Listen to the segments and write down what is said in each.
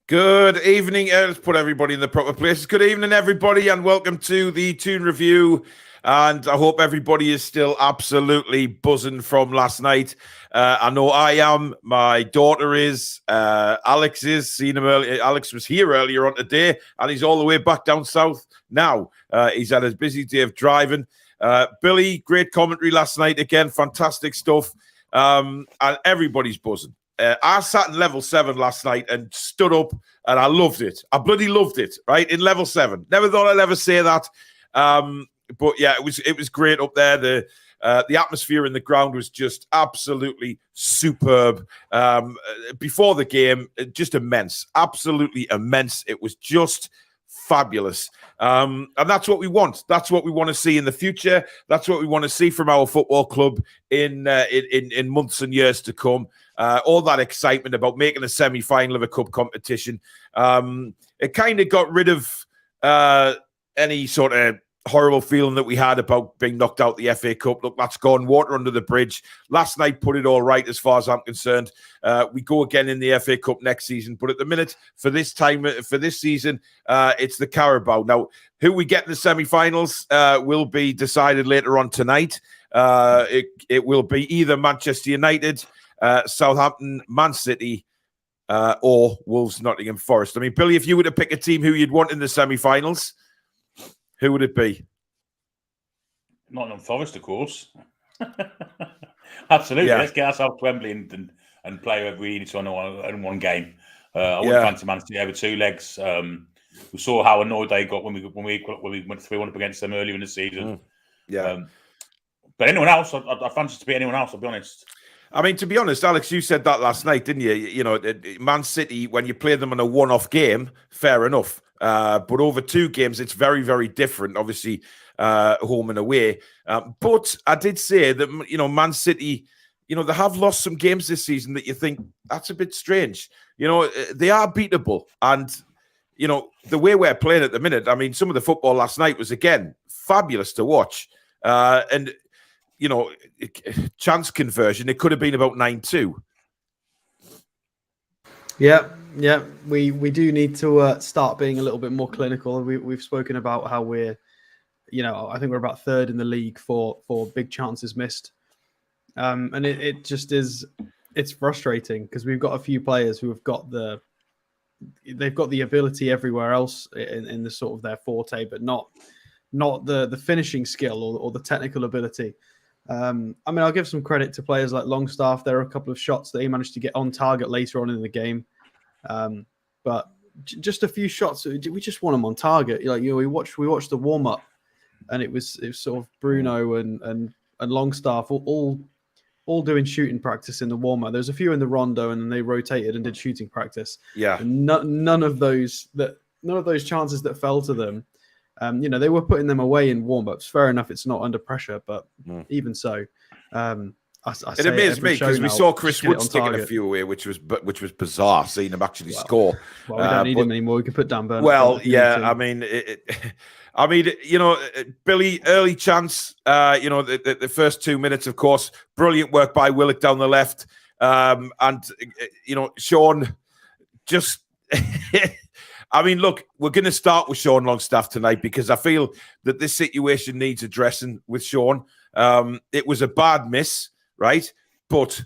Good evening. Let's put everybody in the proper places. Good evening, everybody, and welcome to the Toon review. And I hope everybody is still absolutely buzzing from last night. I know I am. My daughter is. Alex is. Seen him earlier. Alex was here earlier on today, and he's all the way back down south now. He's had a busy day of driving. Billy, great commentary last night again. Fantastic stuff. And everybody's buzzing. I sat in level 7 last night and stood up, and I loved it. I bloody loved it, right? In level 7. Never thought I'd ever say that. But yeah, it was great up there. The atmosphere in the ground was just absolutely superb. Before the game, just immense. Absolutely immense. It was just fabulous. And that's what we want. That's what we want to see in the future. That's what we want to see from our football club in months and years to come. All that excitement about making a semi-final of a cup competition. It kind of got rid of any sort of horrible feeling that we had about being knocked out the FA Cup. Look, that's gone. Water under the bridge. Last night put it all right as far as I'm concerned. We go again in the FA Cup next season. But at the minute, for this season, it's the Carabao. Now, who we get in the semi-finals will be decided later on tonight. It will be either Manchester United, Southampton, Man City, or Wolves, Nottingham Forest. I mean, Billy, if you were to pick a team who you'd want in the semi-finals, who would it be? Nottingham Forest, of course. Absolutely. Yeah. Let's get ourselves to Wembley and play whoever we need to in one game. I wouldn't fancy Man City over 2 legs. We saw how annoyed they got when we went 3-1 up against them earlier in the season. But anyone else, I fancy to be anyone else, I'll be honest. I mean, to be honest, Alex, you said that last night, didn't you? You know, Man City, when you play them in a one-off game, fair enough. But over 2 games, it's very, very different, obviously, home and away. But I did say that, you know, Man City, you know, they have lost some games this season that you think, that's a bit strange. You know, they are beatable. And, you know, the way we're playing at the minute, I mean, some of the football last night was, again, fabulous to watch. And, you know, chance conversion, it could have been about 9-2. Yeah, we do need to start being a little bit more clinical. We've spoken about how we're, you know, I think we're about 3rd in the league for big chances missed, and it just is. It's frustrating because we've got a few players who have got they've got the ability everywhere else in the sort of their forte, but not the finishing skill or the technical ability. I mean, I'll give some credit to players like Longstaff. There are a couple of shots that he managed to get on target later on in the game. But just a few shots, we just want them on target. Like, you know, we watched the warm up, and it was sort of Bruno and Longstaff all doing shooting practice in the warm up. There's a few in the rondo, and then they rotated and did shooting practice. Yeah, and none of those chances that fell to them. You know, they were putting them away in warm ups. Fair enough, it's not under pressure, but even so. It amazed me because we saw Chris Wood sticking a few away, which was bizarre seeing him actually score. Well, we don't need him anymore. We can put Dan Burn. Well, yeah, I mean, you know, Billy, early chance. You know, the first 2 minutes, of course, brilliant work by Willock down the left, and you know, Sean just. I mean, look, we're going to start with Sean Longstaff tonight because I feel that this situation needs addressing with Sean. It was a bad miss. Right, but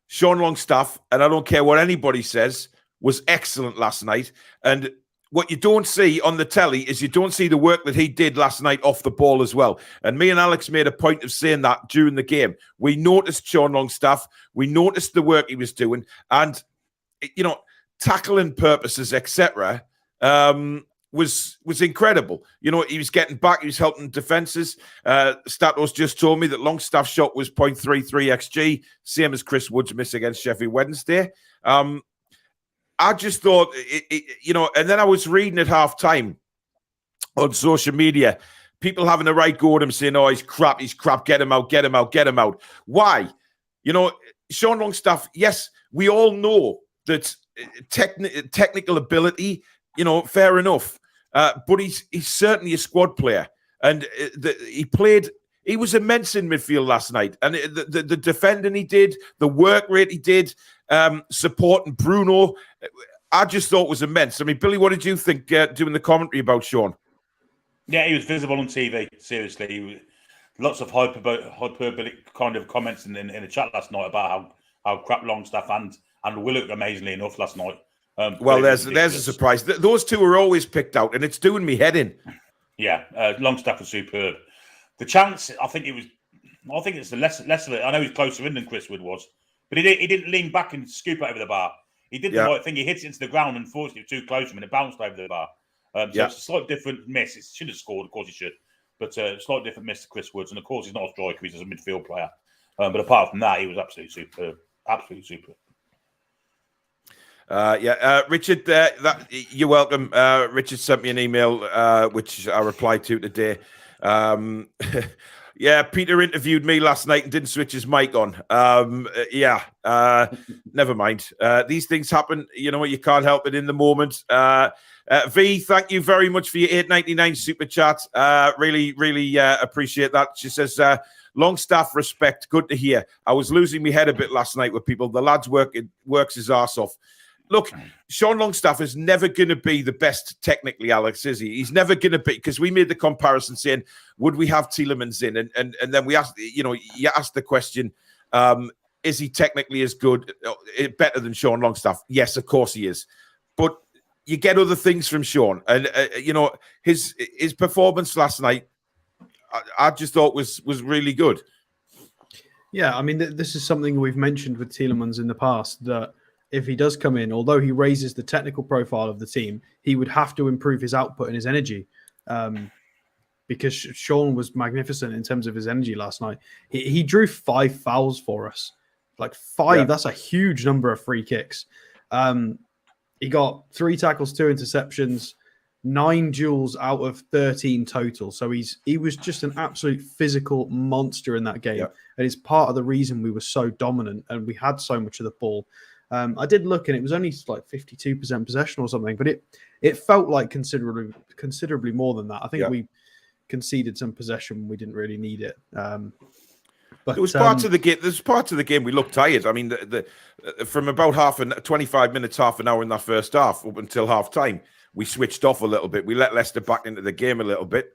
Sean Longstaff, and I don't care what anybody says, was excellent last night. And what you don't see on the telly is you don't see the work that he did last night off the ball as well. And me and Alex made a point of saying that during the game. We noticed Sean Longstaff, we noticed the work he was doing, and you know, tackling purposes, etc. Was incredible. You know, he was getting back, he was helping defenses. Statos just told me that Longstaff's shot was 0.33 XG, same as Chris Wood's miss against Sheffield Wednesday. I just thought, you know, and then I was reading at half-time on social media, people having a right go at him saying, oh, he's crap, get him out. Why? You know, Sean Longstaff, yes, we all know that technical ability, you know, fair enough. But he's certainly a squad player. And he was immense in midfield last night. And the defending he did, the work rate he did, supporting Bruno. I just thought was immense. I mean, Billy, what did you think doing the commentary about Sean? Yeah, he was visible on TV. Seriously, lots of hyperbolic kind of comments in the chat last night about how crap Longstaff and Willock, amazingly enough, last night. Well, there's a surprise. Those two are always picked out, and it's doing me head in. Yeah, Longstaff was superb. The chance, I think it's the less of it. I know he's closer in than Chris Wood was, but he didn't lean back and scoop it over the bar. He did the right thing. He hit it into the ground, and unfortunately, it was too close to him, and it bounced over the bar. So it's a slightly different miss. It should have scored, of course he should, but a slightly different miss to Chris Woods. And of course, he's not a striker; he's a midfield player. But apart from that, he was absolutely superb. Absolutely superb. Richard, you're welcome. Richard sent me an email, which I replied to today. Peter interviewed me last night and didn't switch his mic on. Never mind. These things happen. You know what? You can't help it in the moment. V, thank you very much for your $8.99 super chat. Really appreciate that. She says, Longstaff respect. Good to hear. I was losing my head a bit last night with people. The lad's works his arse off. Look, Sean Longstaff is never going to be the best technically, Alex, is he? He's never going to be, because we made the comparison saying, would we have Tielemans in? And then we asked, you asked the question, is he technically as good, better than Sean Longstaff? Yes, of course he is. But you get other things from Sean. And, his performance last night, I just thought was really good. Yeah, I mean, this is something we've mentioned with Tielemans in the past, that if he does come in, although he raises the technical profile of the team, he would have to improve his output and his energy, because Sean was magnificent in terms of his energy last night. He drew 5 fouls for us, like 5. Yeah. That's a huge number of free kicks. He got 3 tackles, 2 interceptions, 9 duels out of 13 total. So he was just an absolute physical monster in that game. Yeah. And it's part of the reason we were so dominant and we had so much of the ball. I did look, and it was only like 52% possession or something, but it felt like considerably more than that. I think we conceded some possession when we didn't really need it. But it was parts of the game. There's parts of the game we looked tired. I mean, from about 25 minutes, half an hour in that first half up until half time, we switched off a little bit. We let Leicester back into the game a little bit.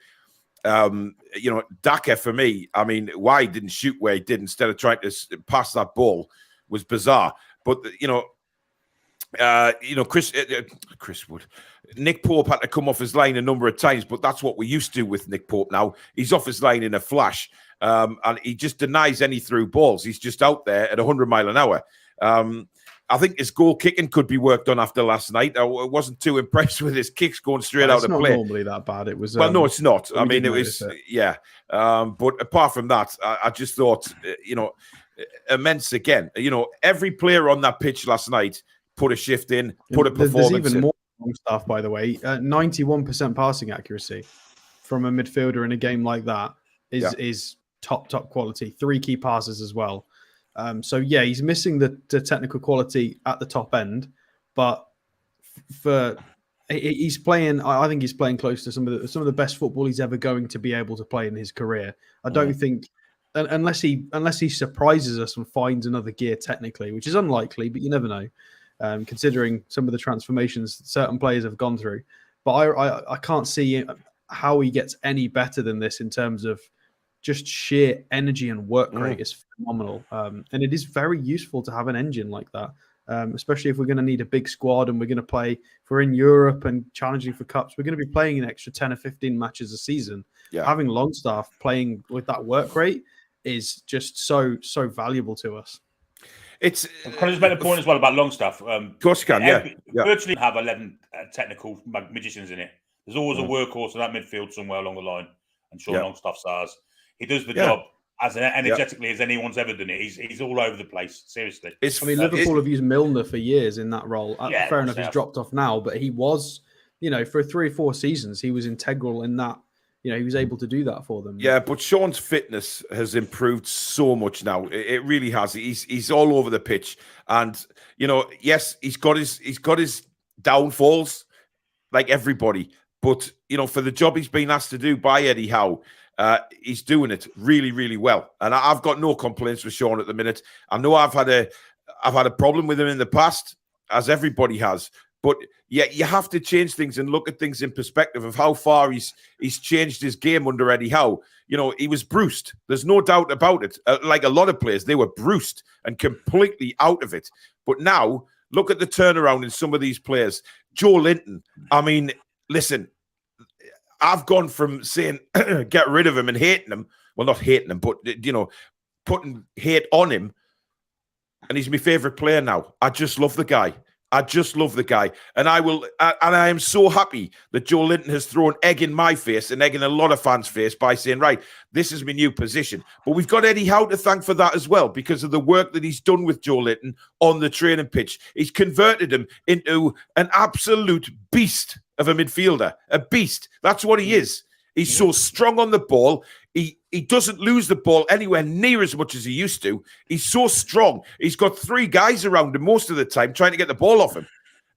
Daka, for me, I mean, why he didn't shoot where he did instead of trying to pass that ball was bizarre. But Chris Wood, Nick Pope had to come off his line a number of times, but that's what we used to with Nick Pope. Now he's off his line in a flash, and he just denies any through balls. He's just out there at 100 miles an hour. I think his goal kicking could be worked on after last night. I wasn't too impressed with his kicks going straight out of play. It's not normally that bad. It was no, it's not. I mean, it was but apart from that, I just thought immense again. Every player on that pitch last night put a shift in, put a performance in. There's even more stuff, by the way. 91% passing accuracy from a midfielder in a game like that is top quality. 3 key passes as well. He's missing the technical quality at the top end, but he's playing. I think he's playing close to some of the best football he's ever going to be able to play in his career. I don't think. Unless he surprises us and finds another gear technically, which is unlikely, but you never know, considering some of the transformations certain players have gone through. But I can't see how he gets any better than this in terms of just sheer energy and work rate. Is phenomenal, and it is very useful to have an engine like that, especially if we're going to need a big squad and we're going to play. If we're in Europe and challenging for cups, we're going to be playing an extra 10 or 15 matches a season. Yeah. Having Longstaff playing with that work rate is just so valuable to us. Can I just make a point as well about Longstaff? Of course you can, Virtually have 11 technical magicians in it. There's always a workhorse in that midfield somewhere along the line, and Sean Longstaff's ours. He does the job as energetically as anyone's ever done it. He's all over the place, seriously. Liverpool have used Milner for years in that role. Fair enough, he's dropped off now, but he was, for 3 or 4 seasons, he was integral in that. He was able to do that for them. Yeah, but Sean's fitness has improved so much now. It really has. He's all over the pitch, and yes, he's got his downfalls, like everybody. But for the job he's been asked to do by Eddie Howe, he's doing it really, really well. And I've got no complaints with Sean at the minute. I know I've had a problem with him in the past, as everybody has. But yeah, you have to change things and look at things in perspective of how far he's changed his game under Eddie Howe. You know, he was bruised. There's no doubt about it. Like a lot of players, they were bruised and completely out of it. But now, look at the turnaround in some of these players. Joelinton, I mean, listen, I've gone from saying get rid of him and hating him. Well, not hating him, but, you know, putting hate on him. And he's my favourite player now. I just love the guy. I just love the guy. And I am so happy that Joelinton has thrown egg in my face and egg in a lot of fans' face by saying, right, this is my new position. But we've got Eddie Howe to thank for that as well, because of the work that he's done with Joelinton on the training pitch. He's converted him into an absolute beast of a midfielder. A beast. That's what he is. He's so strong on the ball. He doesn't lose the ball anywhere near as much as he used to. He's so strong. He's got 3 guys around him most of the time trying to get the ball off him.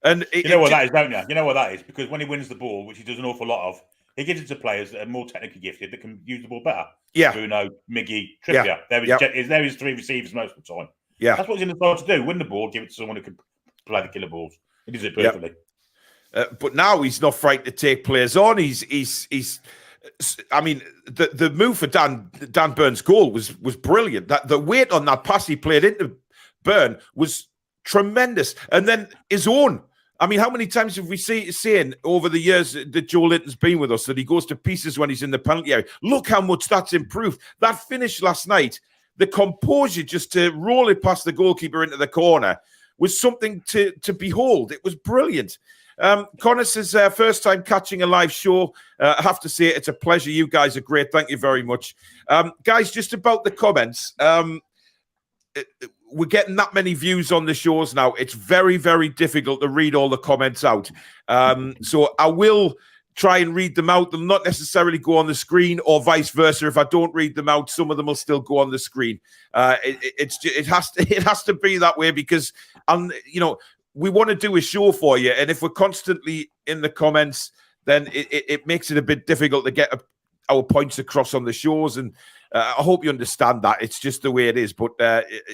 And you know what that is, don't you? You know what that is? Because when he wins the ball, which he does an awful lot of, he gives it to players that are more technically gifted that can use the ball better. Yeah. Bruno, Miggy, Trippier. Yeah. There is 3 receivers most of the time. Yeah. That's what he's in the start to do. Win the ball, give it to someone who can play the killer balls. He does it perfectly. But now he's not frightened to take players on. He's I mean, the move for Dan Byrne's goal was brilliant. That the weight on that pass he played into Byrne was tremendous. And then his own. I mean, how many times have we seen over the years that Joelinton's been with us that he goes to pieces when he's in the penalty area? Look how much that's improved. That finish last night, the composure just to roll it past the goalkeeper into the corner was something to behold. It was brilliant. Connor says, first time catching a live show. I have to say, it's a pleasure. You guys are great. Thank you very much. Guys, just about the comments. We're getting that many views on the shows now. It's very, very difficult to read all the comments out. So I will try and read them out. They'll not necessarily go on the screen, or vice versa. If I don't read them out, some of them will still go on the screen. It has to be that way, because you know, we want to do a show for you, and if we're constantly in the comments, then it makes it a bit difficult to get our points across on the shows. And I hope you understand that. It's just the way it is. But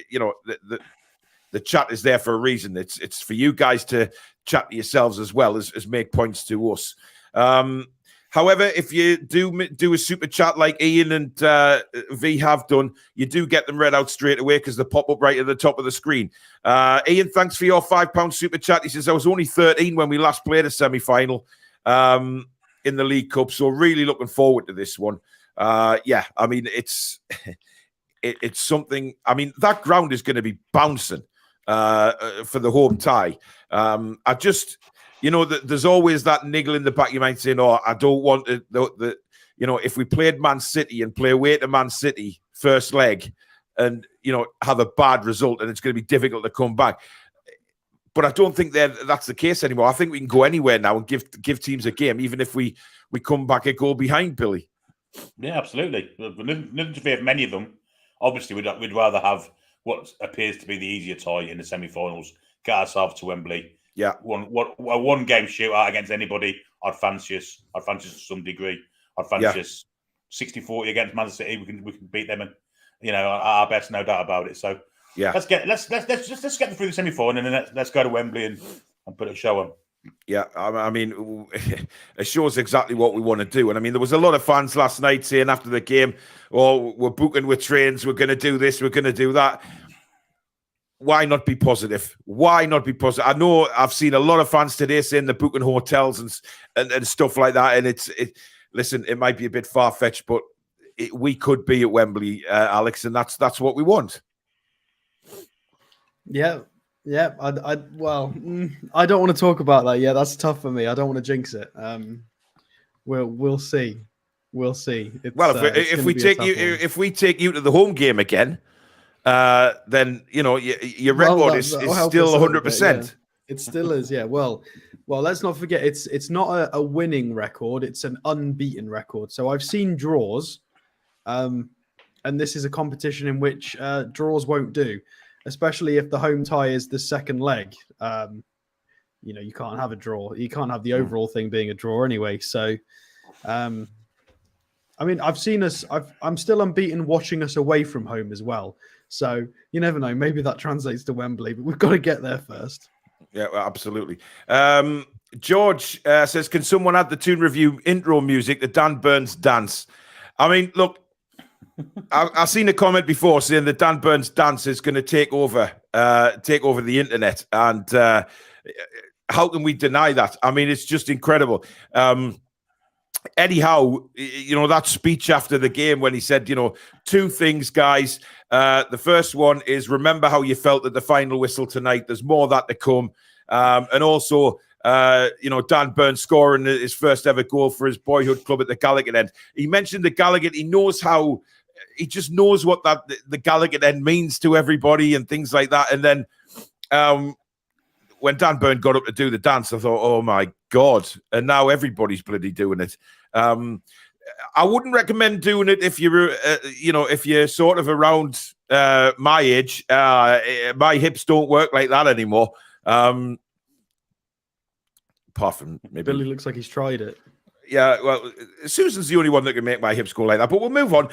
you know, the chat is there for a reason. It's for you guys to chat to yourselves as well as make points to us. However, if you do a super chat like Ian and V have done, you do get them read out straight away because they pop up right at the top of the screen. Ian, thanks for your £5 super chat. He says, I was only 13 when we last played a semi-final in the League Cup, so really looking forward to this one. Yeah, I mean, it's something. I mean, that ground is going to be bouncing for the home tie. I just... You know, there's always that niggle in the back of your mind saying, oh, I don't want the you know, if we played Man City and play away to Man City first leg and, you know, have a bad result and it's going to be difficult to come back. But I don't think that's the case anymore. I think we can go anywhere now and give teams a game, even if we come back a goal behind, Billy. Yeah, absolutely. Nothing to fear from many of them. Obviously, we'd rather have what appears to be the easier tie in the semi-finals, get ourselves to Wembley. Yeah, one game shootout against anybody. I'd fancy us to some degree. I'd fancy us 60-40 against Man City. We can beat them, and you know, our best, no doubt about it. So yeah, let's get through the semi-final, and then let's go to Wembley and put a show on. Yeah, I mean, it shows exactly what we want to do. And I mean, there was a lot of fans last night saying after the game, "Oh, we're booking with trains. We're going to do this. We're going to do that." Why not be positive? Why not be positive? I know I've seen a lot of fans today saying they're booking hotels and stuff like that. And listen, it might be a bit far-fetched, but we could be at Wembley, Alex, and that's what we want. Yeah. Well, I don't want to talk about that. Yeah, that's tough for me. I don't want to jinx it. We'll see. We'll see. If we take you to the home game again, then you know your record is still 100%. Yeah. It still is, yeah. Well, let's not forget it's not a winning record; it's an unbeaten record. So I've seen draws, and this is a competition in which draws won't do, especially if the home tie is the second leg. You know, you can't have a draw. You can't have the overall thing being a draw anyway. So, I mean, I've seen us. I'm still unbeaten watching us away from home as well. So you never know. Maybe that translates to Wembley, but we've got to get there first. Yeah, well, absolutely. George says, can someone add the Toon Review intro music, the Dan Burns dance? I mean, look, I've seen a comment before saying that Dan Burns dance is going to take over the internet. And how can we deny that? I mean, it's just incredible. Eddie Howe, that speech after the game when he said, two things, guys. The first one is remember how you felt at the final whistle tonight. There's more of that to come. And also, Dan Burns scoring his first ever goal for his boyhood club at the Gallagher end. He mentioned the Gallagher. He just knows what the Gallagher end means to everybody and things like that. And then when Dan Burn got up to do the dance, I thought, oh my God. And now everybody's bloody doing it. I wouldn't recommend doing it if you're sort of around my age. My hips don't work like that anymore. Apart from maybe Billy looks like he's tried it. Yeah, well, Susan's the only one that can make my hips go like that. But we'll move on.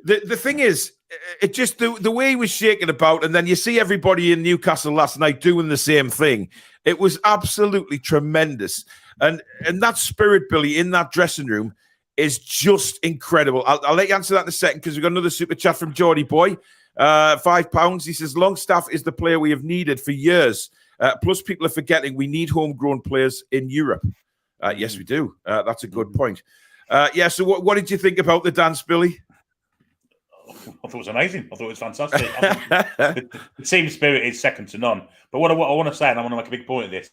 The thing is, it just the way he was shaking about, and then you see everybody in Newcastle last night doing the same thing. It was absolutely tremendous, and that spirit, Billy, in that dressing room is just incredible. I'll let you answer that in a second because we've got another super chat from Geordie Boy. £5. He says Longstaff is the player we have needed for years. Plus, people are forgetting we need homegrown players in Europe. Yes, we do. That's a good point. So what did you think about the dance, Billy? I thought it was amazing. I thought it was fantastic. The team spirit is second to none. But what I want to say, and I want to make a big point of this,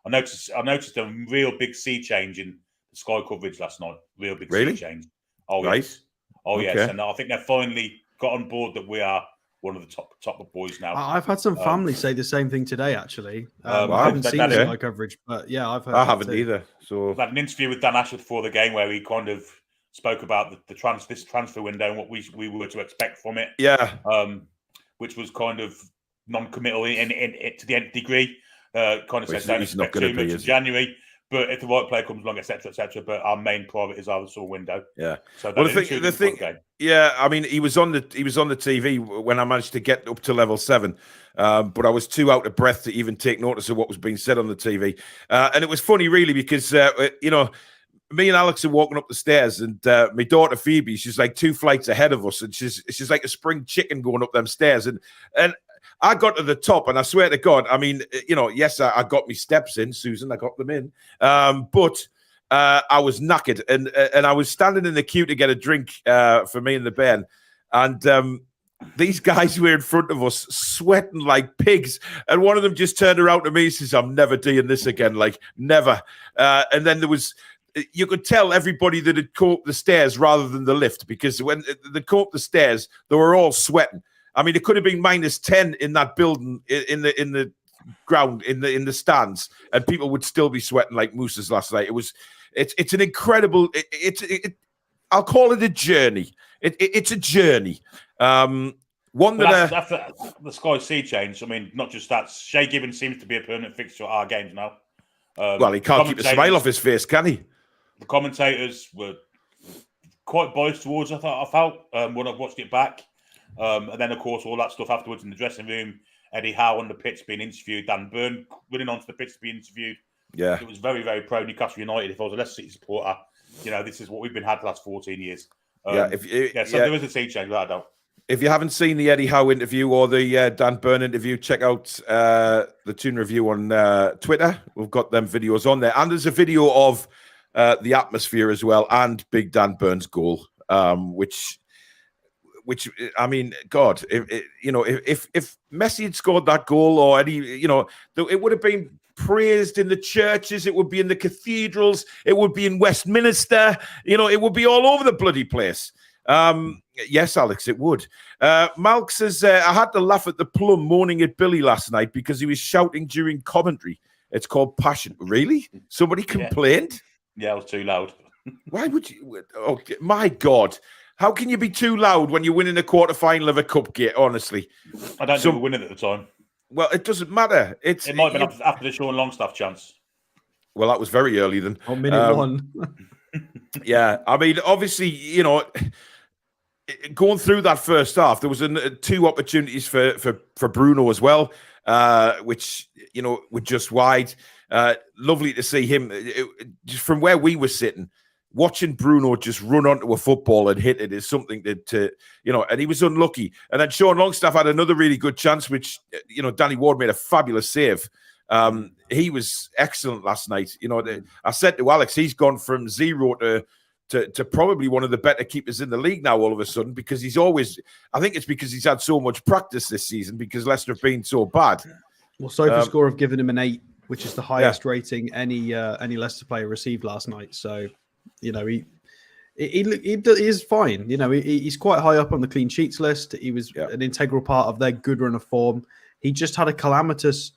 I noticed a real big sea change in the Sky coverage last night. Real big sea change. Oh, right. Yes. Oh, okay. Yes. And I think they've finally got on board that we are one of the top of boys now. I've had some family say the same thing today, actually. I haven't seen the Sky coverage, but yeah, I've heard. I haven't either. So I've had an interview with Dan Ashford before the game where he kind of spoke about this transfer window and what we were to expect from it. Yeah. Which was kind of non-committal to the nth degree. Kind of said don't expect too much in January. But if the right player comes along, etc., etc. But our main priorities are the summer window. Yeah. So the thing. Yeah, I mean, he was on the TV when I managed to get up to level 7, but I was too out of breath to even take notice of what was being said on the TV. And it was funny, really, because me and Alex are walking up the stairs, and my daughter Phoebe, she's like 2 flights ahead of us, and she's like a spring chicken going up them stairs, and I got to the top, and I swear to God, I mean, yes, I got my steps in, Susan, I got them in, but I was knackered, and I was standing in the queue to get a drink for me and the Ben, and these guys were in front of us sweating like pigs, and one of them just turned around to me and says, I'm never doing this again, like, never. And then you could tell everybody that had come up the stairs rather than the lift, because when they come up the stairs, they were all sweating. I mean, it could have been -10 in that building, in the ground, in the stands, and people would still be sweating like mooses last night. It's an incredible. I'll call it a journey. It's a journey. After the Sky Sea change, I mean, not just that. Shay Gibbons seems to be a permanent fixture at our games now. Well, he can't keep a smile off his face, can he? The commentators were quite biased towards. I felt when I watched it back. And then, of course, all that stuff afterwards in the dressing room, Eddie Howe on the pitch being interviewed, Dan Burn running onto the pitch to be interviewed. Yeah. It was very, very pro Newcastle United. If I was a Leicester City supporter, this is what we've been had the last 14 years. There is a sea change, without a doubt. If you haven't seen the Eddie Howe interview or the Dan Burn interview, check out the Toon Review on Twitter. We've got them videos on there. And there's a video of the atmosphere as well, and Big Dan Burn's goal, which I mean, God, if Messi had scored that goal, or any, it would have been praised in the churches, it would be in the cathedrals, it would be in Westminster, it would be all over the bloody place. Yes, Alex, it would. Malk says, I had to laugh at the plum moaning at Billy last night because he was shouting during commentary. It's called passion. Really? Somebody complained? Yeah, it was too loud. Why would you? Oh, my God. How can you be too loud when you're winning a quarter-final of a cup game, honestly? I don't think we were winning at the time. Well, it doesn't matter. It might have been after the Sean Longstaff chance. Well, that was very early then. Oh, minute 1. Yeah, I mean, obviously, going through that first half, there was 2 opportunities for Bruno as well. which, were just wide. Lovely to see him. Just from where we were sitting, watching Bruno just run onto a football and hit it is something that, and he was unlucky. And then Sean Longstaff had another really good chance, which, Danny Ward made a fabulous save. He was excellent last night. I said to Alex, he's gone from 0 to probably one of the better keepers in the league now all of a sudden, because I think it's because he's had so much practice this season because Leicester have been so bad. Well, SofaScore have given him an 8, which is the highest rating any Leicester player received last night. So, he is fine. He's quite high up on the clean sheets list. He was an integral part of their good run of form. He just had a calamitous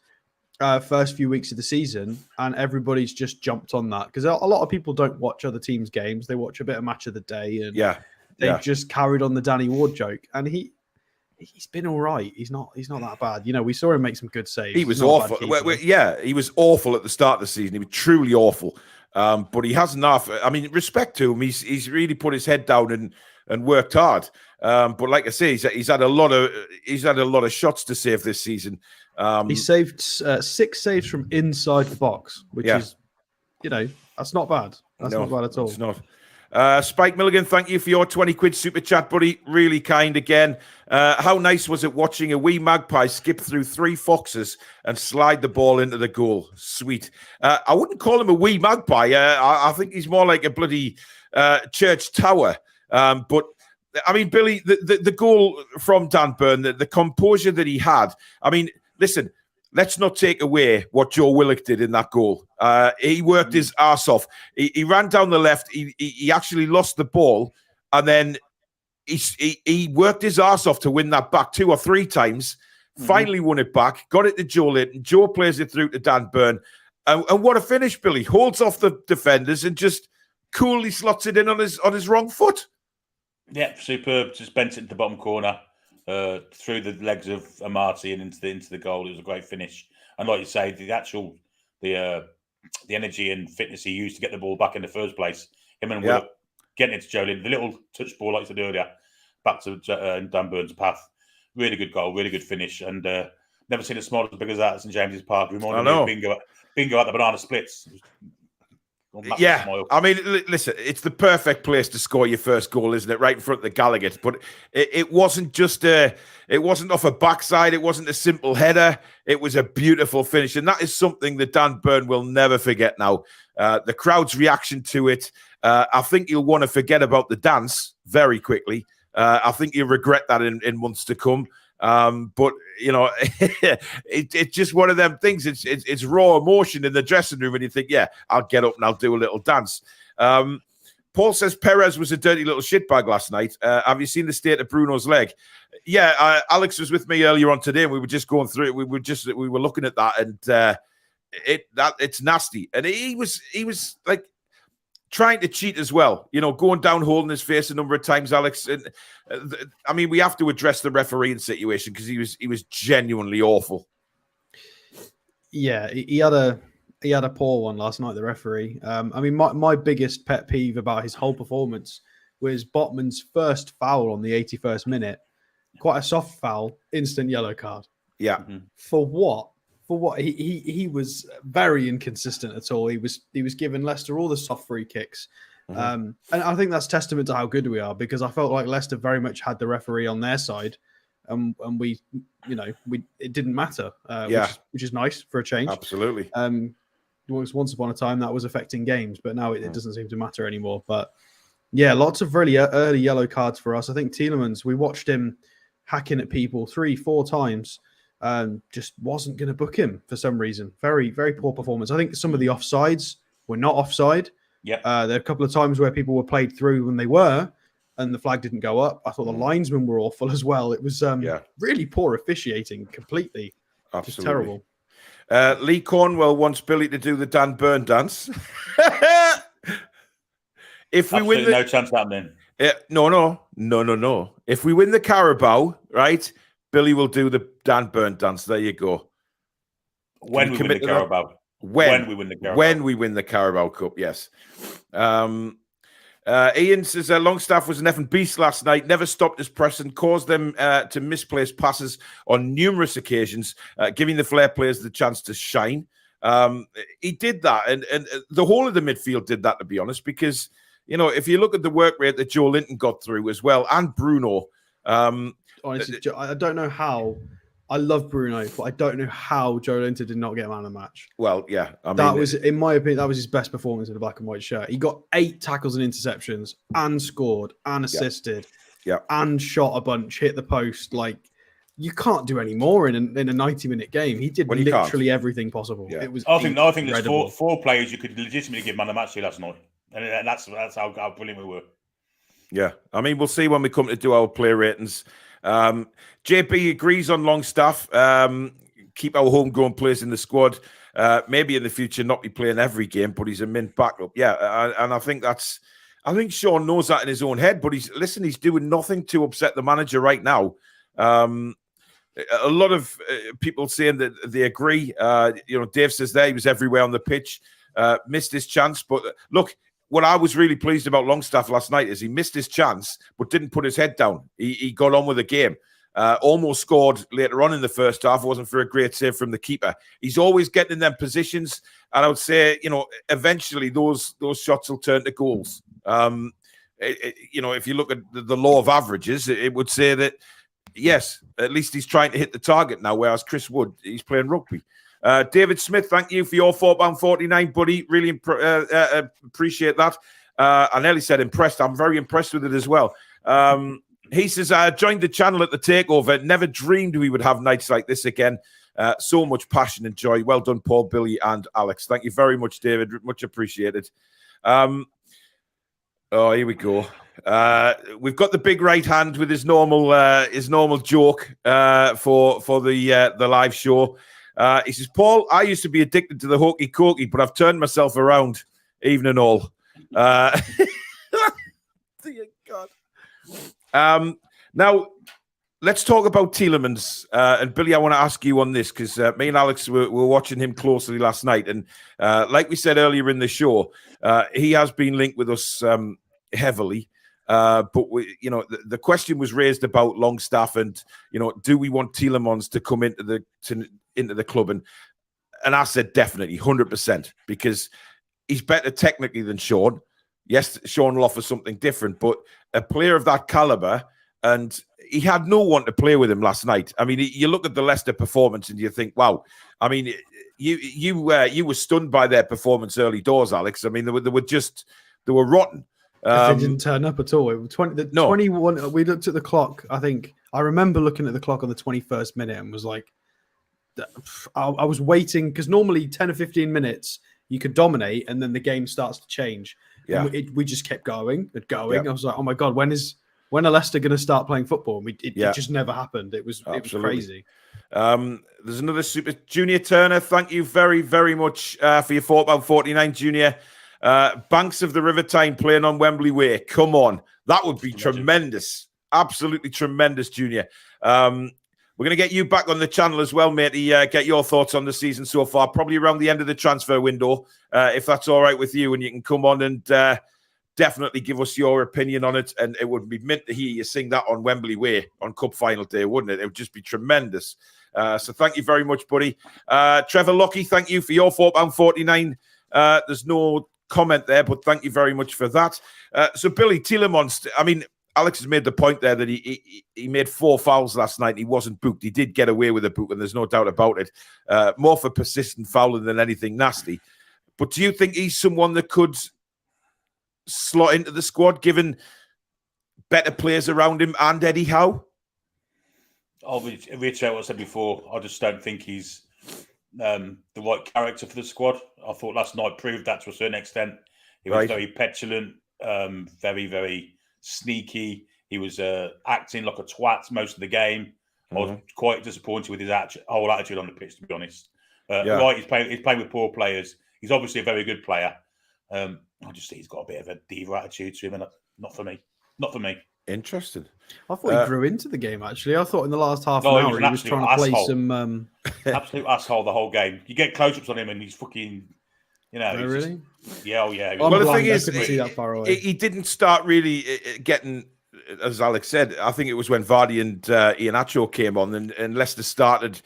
first few weeks of the season, and everybody's just jumped on that because a lot of people don't watch other teams' games. They watch a bit of Match of the Day, and they've just carried on the Danny Ward joke. And he's been all right. He's not that bad. We saw him make some good saves. He was awful. He was awful at the start of the season. He was truly awful. But he hasn't enough. I mean, respect to him. He's really put his head down and worked hard. But like I say, he's had a lot of shots to save this season. He saved 6 saves from inside the box, which is, that's not bad. That's not bad at all. It's not. Spike Milligan, thank you for your 20 quid super chat, buddy. Really kind again. How nice was it watching a wee magpie skip through 3 foxes and slide the ball into the goal? Sweet. I wouldn't call him a wee magpie. I think he's more like a bloody church tower. But I mean, Billy, the goal from Dan Burn, the composure that he had. I mean, listen, let's not take away what Joe Willock did in that goal. He worked his arse off. He ran down the left. He actually lost the ball, and then he worked his arse off to win that back 2 or 3 times. Finally won it back. Got it to Joelinton. Joe plays it through to Dan Burn, and what a finish! Billy holds off the defenders and just coolly slots it in on his wrong foot. Yeah, superb. Just bent it into the bottom corner. Through the legs of Amati and into the goal. It was a great finish. And like you say, the energy and fitness he used to get the ball back in the first place, him and Will getting it to Joelinton, the little touch ball like I said earlier, back to Dan Burn's path. Really good goal, really good finish. And never seen a smile as big as that at St James's Park. Reminded me of bingo at the banana splits. Yeah, smile. I mean, listen, it's the perfect place to score your first goal, isn't it? Right in front of the Gallagher. But it wasn't just it wasn't off a backside. It wasn't a simple header. It was a beautiful finish. And that is something that Dan Burn will never forget now. The crowd's reaction to it. I think he'll want to forget about the dance very quickly. I think he'll regret that in months to come. But it's just one of them things. It's raw emotion in the dressing room, and you think, I'll get up and I'll do a little dance. Paul says Perez was a dirty little shitbag last night. Have you seen the state of Bruno's leg? Yeah, Alex was with me earlier on today, and we were just going through it. We were looking at that, and it's nasty. And he was like trying to cheat as well, going down, holding his face a number of times, Alex. And I mean, we have to address the refereeing situation because he was genuinely awful. Yeah, he had a poor one last night, the referee. I mean, my biggest pet peeve about his whole performance was Botman's first foul on the 81st minute. Quite a soft foul, instant yellow card. Yeah. For what? For what? He was very inconsistent at all. He was giving Leicester all the soft free kicks. And I think that's testament to how good we are, because I felt like Leicester very much had the referee on their side. And we it didn't matter, which is nice for a change. Absolutely. Once upon a time that was affecting games, but now it doesn't seem to matter anymore. But yeah, lots of really early yellow cards for us. I think Tielemans, we watched him hacking at people 3-4 times. Just wasn't going to book him for some reason. Very, very poor performance. I think some of the offsides were not offside. Yeah, there are a couple of times where people were played through when they were, and the flag didn't go up. I thought the linesmen were awful as well. It was really poor officiating, completely. Absolutely. Just terrible. Lee Cornwell wants Billy to do the Dan Burn dance. If we win, no chance happening. No. If we win the Carabao, right, Billy will do the Dan Burn dance. There you go. When we win the Carabao. When we win the Carabao Cup, yes. Ian says Longstaff was an effing beast last night, never stopped his press and caused them to misplace passes on numerous occasions, giving the flair players the chance to shine. He did that, and the whole of the midfield did that, to be honest, because, if you look at the work rate that Joelinton got through as well, and Bruno. Honestly, I don't know how. I love Bruno, but I don't know how Joelinton did not get man of the match. Well, yeah. I mean, that was, in my opinion, that was his best performance in the black and white shirt. He got 8 tackles and interceptions and scored and assisted and shot a bunch, hit the post. Like, you can't do any more in a 90-minute game. He did literally everything possible. Yeah. It was I think there's four players you could legitimately give man of the match to last night. And that's how brilliant we were. Yeah. I mean, we'll see when we come to do our player ratings. JP agrees on Longstaff. Keep our homegrown players in the squad. Maybe in the future not be playing every game, but he's a mint backup. Yeah, and I think Sean knows that in his own head. But he's doing nothing to upset the manager right now. A lot of people saying that they agree. Dave says there he was everywhere on the pitch, missed his chance. But look. What I was really pleased about Longstaff last night is he missed his chance, but didn't put his head down. He got on with the game. Almost scored later on in the first half. It wasn't for a great save from the keeper. He's always getting in them positions, and I would say, eventually those shots will turn to goals. If you look at the law of averages, it would say that yes, at least he's trying to hit the target now. Whereas Chris Wood, he's playing rugby. David Smith, thank you for your £4.49, buddy. Really appreciate that. I nearly said impressed. I'm very impressed with it as well. He says, I joined the channel at the takeover. Never dreamed we would have nights like this again. So much passion and joy. Well done, Paul, Billy, and Alex. Thank you very much, David. Much appreciated. Here we go. We've got the big right hand with his normal joke for the live show. He says, Paul, I used to be addicted to the hokey cokey, but I've turned myself around, even and all. Dear God. Now, let's talk about Tielemans. And Billy, I want to ask you on this because me and Alex were watching him closely last night. And like we said earlier in the show, he has been linked with us heavily. But the question was raised about Longstaff and, do we want Tielemans to come into the club? And I said definitely 100% because he's better technically than Sean. Yes, Sean will offer something different, but a player of that caliber, and he had no one to play with him last night. I mean, you look at the Leicester performance and you think, wow. I mean, you were stunned by their performance early doors, Alex. I mean, they were rotten. They didn't turn up at all. 21. We looked at the clock. I remember looking at the clock on the 21st minute and was like, I was waiting because normally 10 or 15 minutes you could dominate and then the game starts to change. Yeah, we just kept going and going. Yeah. I was like, oh my God, when are Leicester going to start playing football? And it just never happened. It was crazy. There's another super Junior Turner. Thank you very, very much for your £4.49, Junior. Banks of the River Tyne playing on Wembley Way. Come on. That would be tremendous. Absolutely tremendous, Junior. We're going to get you back on the channel as well, mate, to get your thoughts on the season so far, probably around the end of the transfer window, if that's all right with you, and you can come on and definitely give us your opinion on it. And it would be mint to hear you sing that on Wembley Way on Cup Final Day, wouldn't it? It would just be tremendous. So thank you very much, buddy. Trevor Lucky, thank you for your £4.49. There's no comment there, but thank you very much for that. So Billy Tielemans, I mean, Alex has made the point there that he made 4 fouls last night. He wasn't booked. He did get away with a book, and there's no doubt about it. More for persistent fouling than anything nasty. But do you think he's someone that could slot into the squad, given better players around him and Eddie Howe? I'll reiterate what I said before. I just don't think he's the right character for the squad. I thought last night proved that to a certain extent. He was very petulant, very, very sneaky. He was acting like a twat most of the game. I was quite disappointed with his whole attitude on the pitch, to be honest. Right, he's playing with poor players. He's obviously a very good player. I just think he's got a bit of a diva attitude to him, and not for me. Not for me. Interesting. I thought he grew into the game, actually. I thought in the last half an hour he was trying to play some... Absolute asshole the whole game. You get close-ups on him and he's fucking You know, Oh, really? Yeah, oh yeah. Well, Well, the blind, thing I is, couldn't see that far away. he didn't start really getting, as Alex said, I think it was when Vardy and Iheanacho came on and Leicester started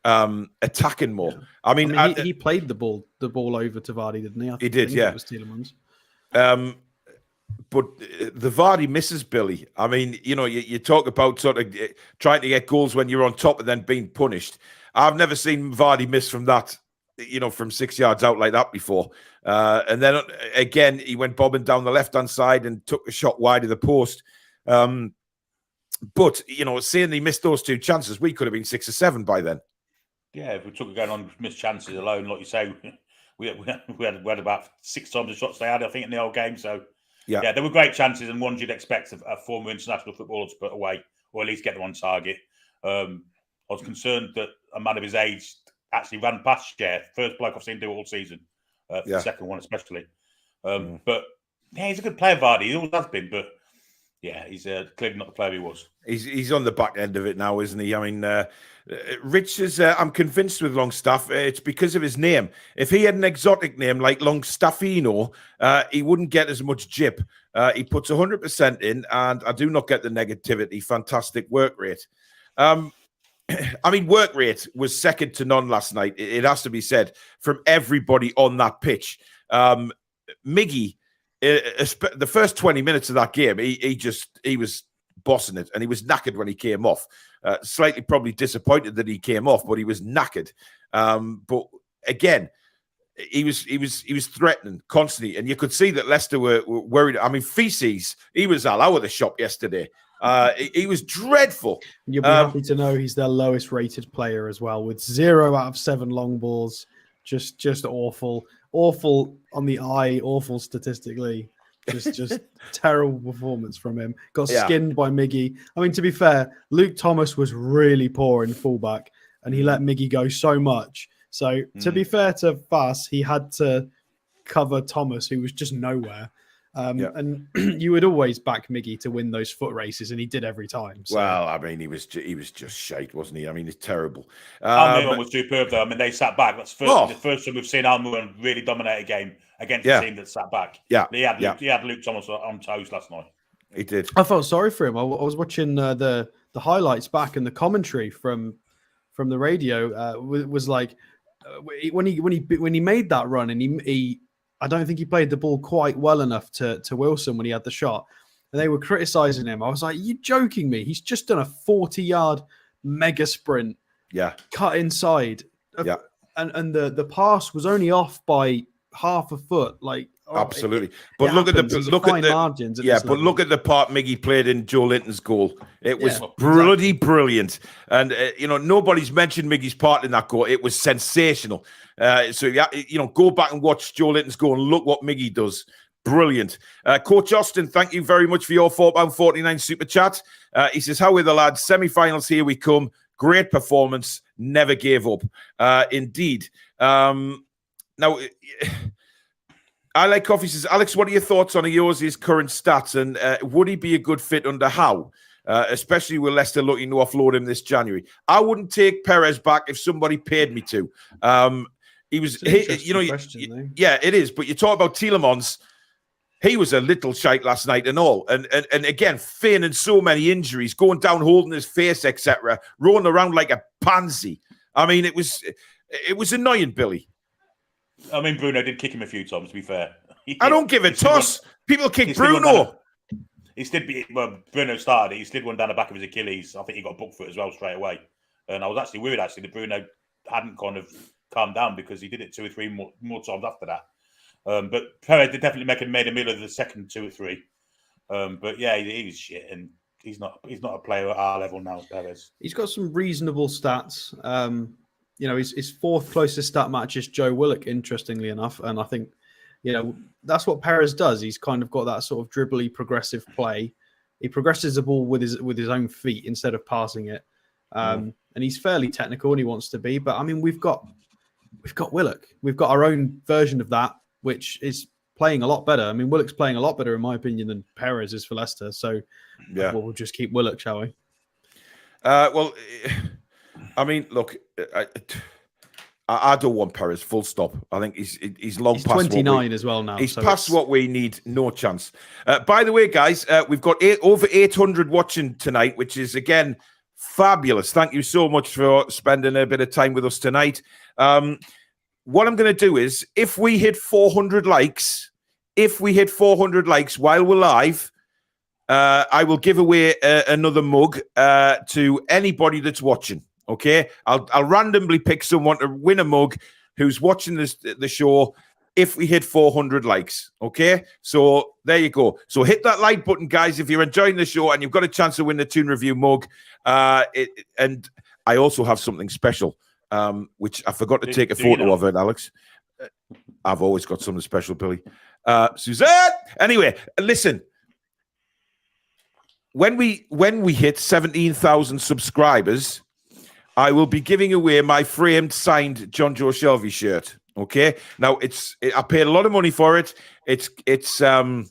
attacking more. Yeah. I mean, he played the ball over to Vardy, didn't he? He did, think yeah. It was Tielemans. But the Vardy misses, Billy. I mean, you talk about sort of trying to get goals when you're on top and then being punished. I've never seen Vardy miss from that, from 6 yards out like that before. And then again, he went bobbing down the left-hand side and took a shot wide of the post. But, seeing he missed those two chances, we could have been 6 or 7 by then. Yeah, if we took again on missed chances alone, like you say, we had about 6 times the shots they had, I think, in the whole game. So, yeah, there were great chances and ones you'd expect a former international footballer to put away, or at least get them on target. I was concerned that a man of his age actually ran past Share. First bloke I've seen do it all season. For the second one especially. But, yeah, he's a good player, Vardy. He always has been, but, yeah, he's clearly not the player he was. He's on the back end of it now, isn't he? I mean, Rich is, I'm convinced with Longstaff, it's because of his name. If he had an exotic name like Longstaffino, he wouldn't get as much jip. He puts 100% in, and I do not get the negativity. Fantastic work rate. I mean, work rate was second to none last night. It has to be said, from everybody on that pitch. Miggy, the first 20 minutes of that game, he was bossing it, and he was knackered when he came off. Slightly probably disappointed that he came off, but he was knackered. But again, he was threatening constantly, and you could see that Leicester were worried. I mean, Feces, he was all over the shop yesterday. He was dreadful. You'll be happy to know he's their lowest rated player as well, with 0 out of 7 long balls. Just awful on the eye, awful statistically. Just terrible performance from him. Got skinned by Miggy. I mean, to be fair, Luke Thomas was really poor in fullback, and he let Miggy go so much. So to be fair to Fass, he had to cover Thomas, who was just nowhere. And you would always back Miggy to win those foot races, and he did every time. So. Well, I mean, he was just shite, wasn't he? I mean, it's terrible. Almiron was superb, though. I mean, they sat back. That's the first time we've seen Almiron really dominate a game against a team that sat back. Yeah, he had Luke Thomas on toes last night. He did. I felt sorry for him. I was watching the highlights back, and the commentary from the radio was like when he made that run, and he I don't think he played the ball quite well enough to Wilson when he had the shot. And they were criticizing him. I was like, you joking me? He's just done a 40-yard mega sprint. Yeah. Cut inside. Yeah. And the pass was only off by half a foot. Like absolutely. But look at the margins. But look at the part Miggy played in Joelinton's goal. It was bloody brilliant. And nobody's mentioned Miggy's part in that goal. It was sensational. So go back and watch Joelinton's goal and look what Miggy does. Brilliant. Coach Austin, thank you very much for your £4.49 super chat. He says, how are the lads? Semi-finals, here we come. Great performance. Never gave up. Indeed. Now, I like coffee. Says, Alex, what are your thoughts on Ayoze's current stats, and would he be a good fit under Howe, especially with Leicester looking to offload him this January? I wouldn't take Perez back if somebody paid me to. It is. But you talk about Tielemans. He was a little shite last night and all. And again, feigning so many injuries, going down, holding his face, etc., rolling around like a pansy. I mean, it was annoying, Billy. I mean, Bruno did kick him a few times, to be fair. I don't give a toss. People kick Bruno. Bruno started it. He slid one down the back of his Achilles. I think he got booked for it as well straight away. And I was actually worried, that Bruno hadn't kind of calmed down, because he did it 2 or 3 more times after that. But Perez did definitely made a middle of the second 2 or 3. But yeah, he was shit, and he's not a player at our level now, Perez. He's got some reasonable stats. His 4th closest stat match is Joe Willock, interestingly enough. And I think, that's what Perez does. He's kind of got that sort of dribbly, progressive play. He progresses the ball with his own feet instead of passing it. And he's fairly technical, and he wants to be. But I mean, we've got Willock. We've got our own version of that, which is playing a lot better. I mean, Willock's playing a lot better, in my opinion, than Perez is for Leicester. So we'll just keep Willock, shall we? Well, I mean, look, I don't want Perez. Full stop. I think he's long He's past 29 as well now. He's so past what we need. No chance. By the way, guys, we've got over 800 watching tonight, which is again fabulous. Thank you so much for spending a bit of time with us tonight. What I'm going to do is, if we hit 400 likes while we're live, I will give away another mug to anybody that's watching. Okay, I'll randomly pick someone to win a mug who's watching the show if we hit 400 likes. Okay, so there you go. So hit that like button, guys, if you're enjoying the show and you've got a chance to win the Toon Review mug. And I also have something special, which I forgot to take a photo of it, Alex. I've always got something special, Billy. Suzanne. Anyway, listen. When we hit 17,000 subscribers, I will be giving away my framed signed John Joe Shelby shirt. Okay. Now I paid a lot of money for it. It's in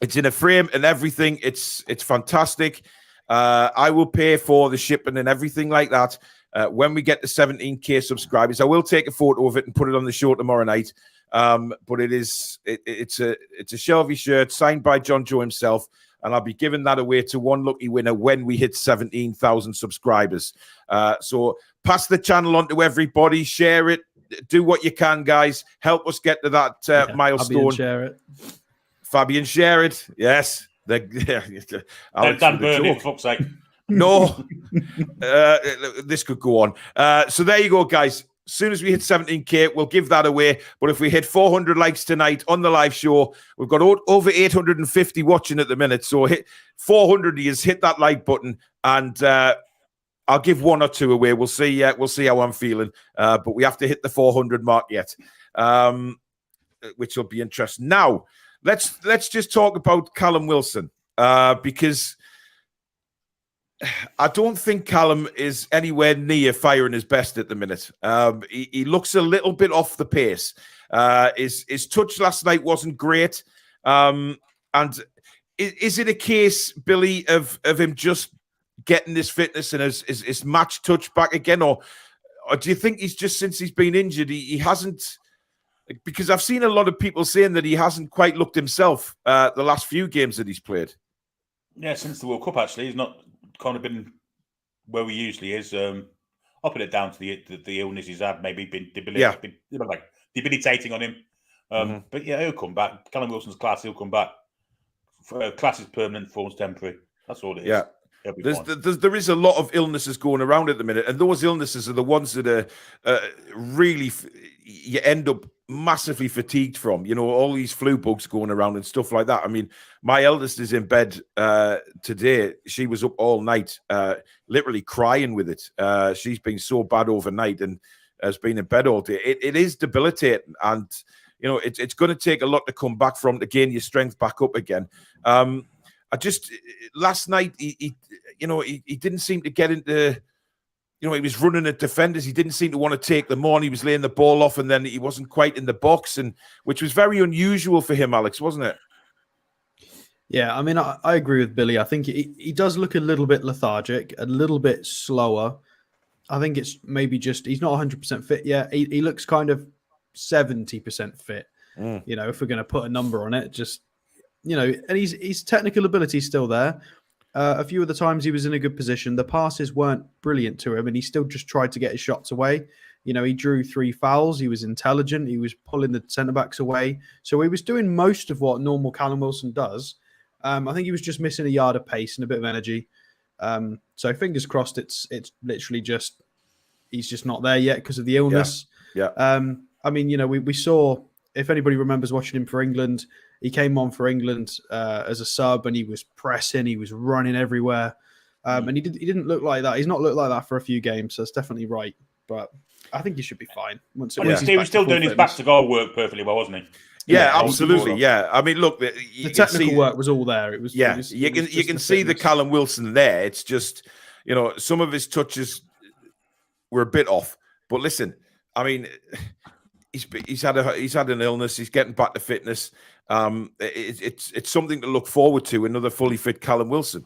a frame and everything. It's fantastic. I will pay for the shipping and everything like that. When we get to 17K subscribers, I will take a photo of it and put it on the show tomorrow night. But it's a Shelby shirt signed by John Joe himself. And I'll be giving that away to one lucky winner when we hit 17,000 subscribers. So pass the channel on to everybody. Share it. Do what you can, guys. Help us get to that milestone. Fabian, share it. Yes. Alex, Dan Burley, for fuck's sake. No. This could go on. So there you go, guys. As soon as we hit 17K, we'll give that away. But if we hit 400 likes tonight on the live show, we've got over 850 watching at the minute. So hit 400 is hit that like button, and I'll give one or two away. We'll see. We'll see how I'm feeling. But we have to hit the 400 mark yet, which will be interesting. Now, let's just talk about Callum Wilson because I don't think Callum is anywhere near firing his best at the minute. He looks a little bit off the pace. His touch last night wasn't great. And is it a case, Billy, of him just getting his fitness and his match touch back again? Or do you think he's just, since he's been injured, he hasn't... Because I've seen a lot of people saying that he hasn't quite looked himself the last few games that he's played. Yeah, since the World Cup, actually. He's not kind of been where he usually is. I'll put it down to the illness he's had, maybe been debilitating on him. But yeah, he'll come back. Callum Wilson's class, he'll come back. Class is permanent, form's temporary. That's all it is. Yeah. There is a lot of illnesses going around at the minute, and those illnesses are the ones that are really you end up massively fatigued from. You know, all these flu bugs going around and stuff like that. I mean, my eldest is in bed today. She was up all night, literally crying with it. She's been so bad overnight and has been in bed all day. It is debilitating, and you know, it's going to take a lot to come back from to gain your strength back up again. Last night, he didn't seem to get into, he was running at defenders. He didn't seem to want to take them on. He was laying the ball off, and then he wasn't quite in the box, and which was very unusual for him, Alex, wasn't it? Yeah, I mean, I agree with Billy. I think he does look a little bit lethargic, a little bit slower. I think it's maybe just he's not 100% fit yet. He looks kind of 70% fit. You know, if we're going to put a number on it, just... and his technical ability is still there. A few of the times he was in a good position. The passes weren't brilliant to him, and he still just tried to get his shots away. You know, he drew 3 fouls. He was intelligent. He was pulling the centre-backs away. So he was doing most of what normal Callum Wilson does. I think he was just missing a yard of pace and a bit of energy. So fingers crossed it's literally just he's just not there yet because of the illness. Yeah. I mean, we saw, if anybody remembers watching him for England, he came on for England as a sub, and he was pressing, he was running everywhere, and he didn't look like that. He's not looked like that for a few games, so that's definitely right. But I think he should be fine. He was still doing his back to goal work perfectly well, wasn't he? Yeah, absolutely. Yeah, I mean, look, the technical work was all there. It was. Yeah, you can see the Callum Wilson there. It's just, some of his touches were a bit off. But listen, I mean, he's had an illness. He's getting back to fitness. It's something to look forward to. Another fully fit Callum Wilson.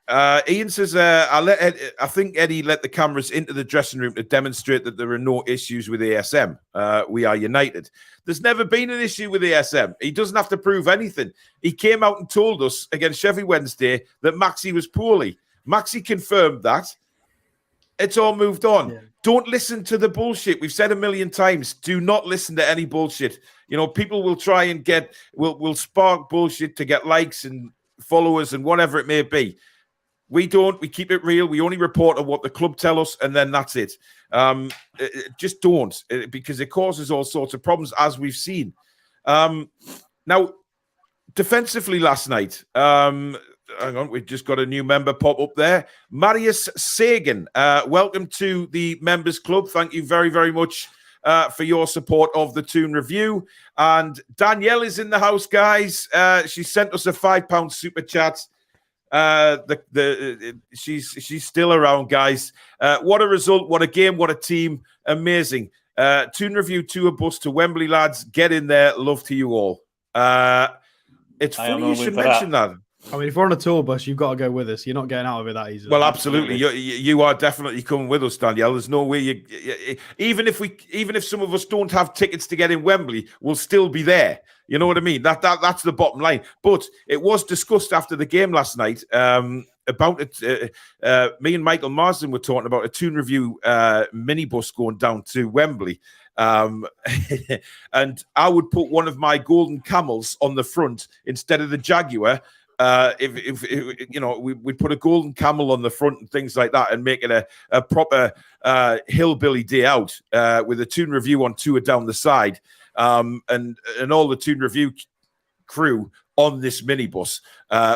Ian says, I think Eddie let the cameras into the dressing room to demonstrate that there are no issues with ASM. We are united. There's never been an issue with ASM. He doesn't have to prove anything. He came out and told us against Sheffield Wednesday that Maxi was poorly. Maxi confirmed that. It's all moved on. Yeah. Don't listen to the bullshit. We've said a million times, do not listen to any bullshit. People will try and will spark bullshit to get likes and followers and whatever it may be. We don't. We keep it real. We only report on what the club tell us, and then that's it. Just don't, because it causes all sorts of problems, as we've seen. Now, defensively last night, hang on, we've just got a new member pop up there. Marius Sagan, welcome to the Members Club. Thank you very, very much for your support of the Toon Review. And Danielle is in the house, guys. She sent us a £5 super chat. She's still around, guys. What a result, what a game, what a team. Amazing. Toon Review tour bus to Wembley, lads. Get in there. Love to you all. It's funny you should mention that. I mean, if we're on a tour bus, you've got to go with us. You're not getting out of it that easily. Well, absolutely. You are definitely coming with us, Danielle. There's no way even if some of us don't have tickets to get in Wembley, we'll still be there. You know what I mean? That's the bottom line. But it was discussed after the game last night about it. Me and Michael Marsden were talking about a Toon Review minibus going down to Wembley. And I would put one of my golden camels on the front instead of the Jaguar. If we put a golden camel on the front and things like that, and make it a proper hillbilly day out with a Toon Review on tour down the side, and all the Toon Review crew on this minibus,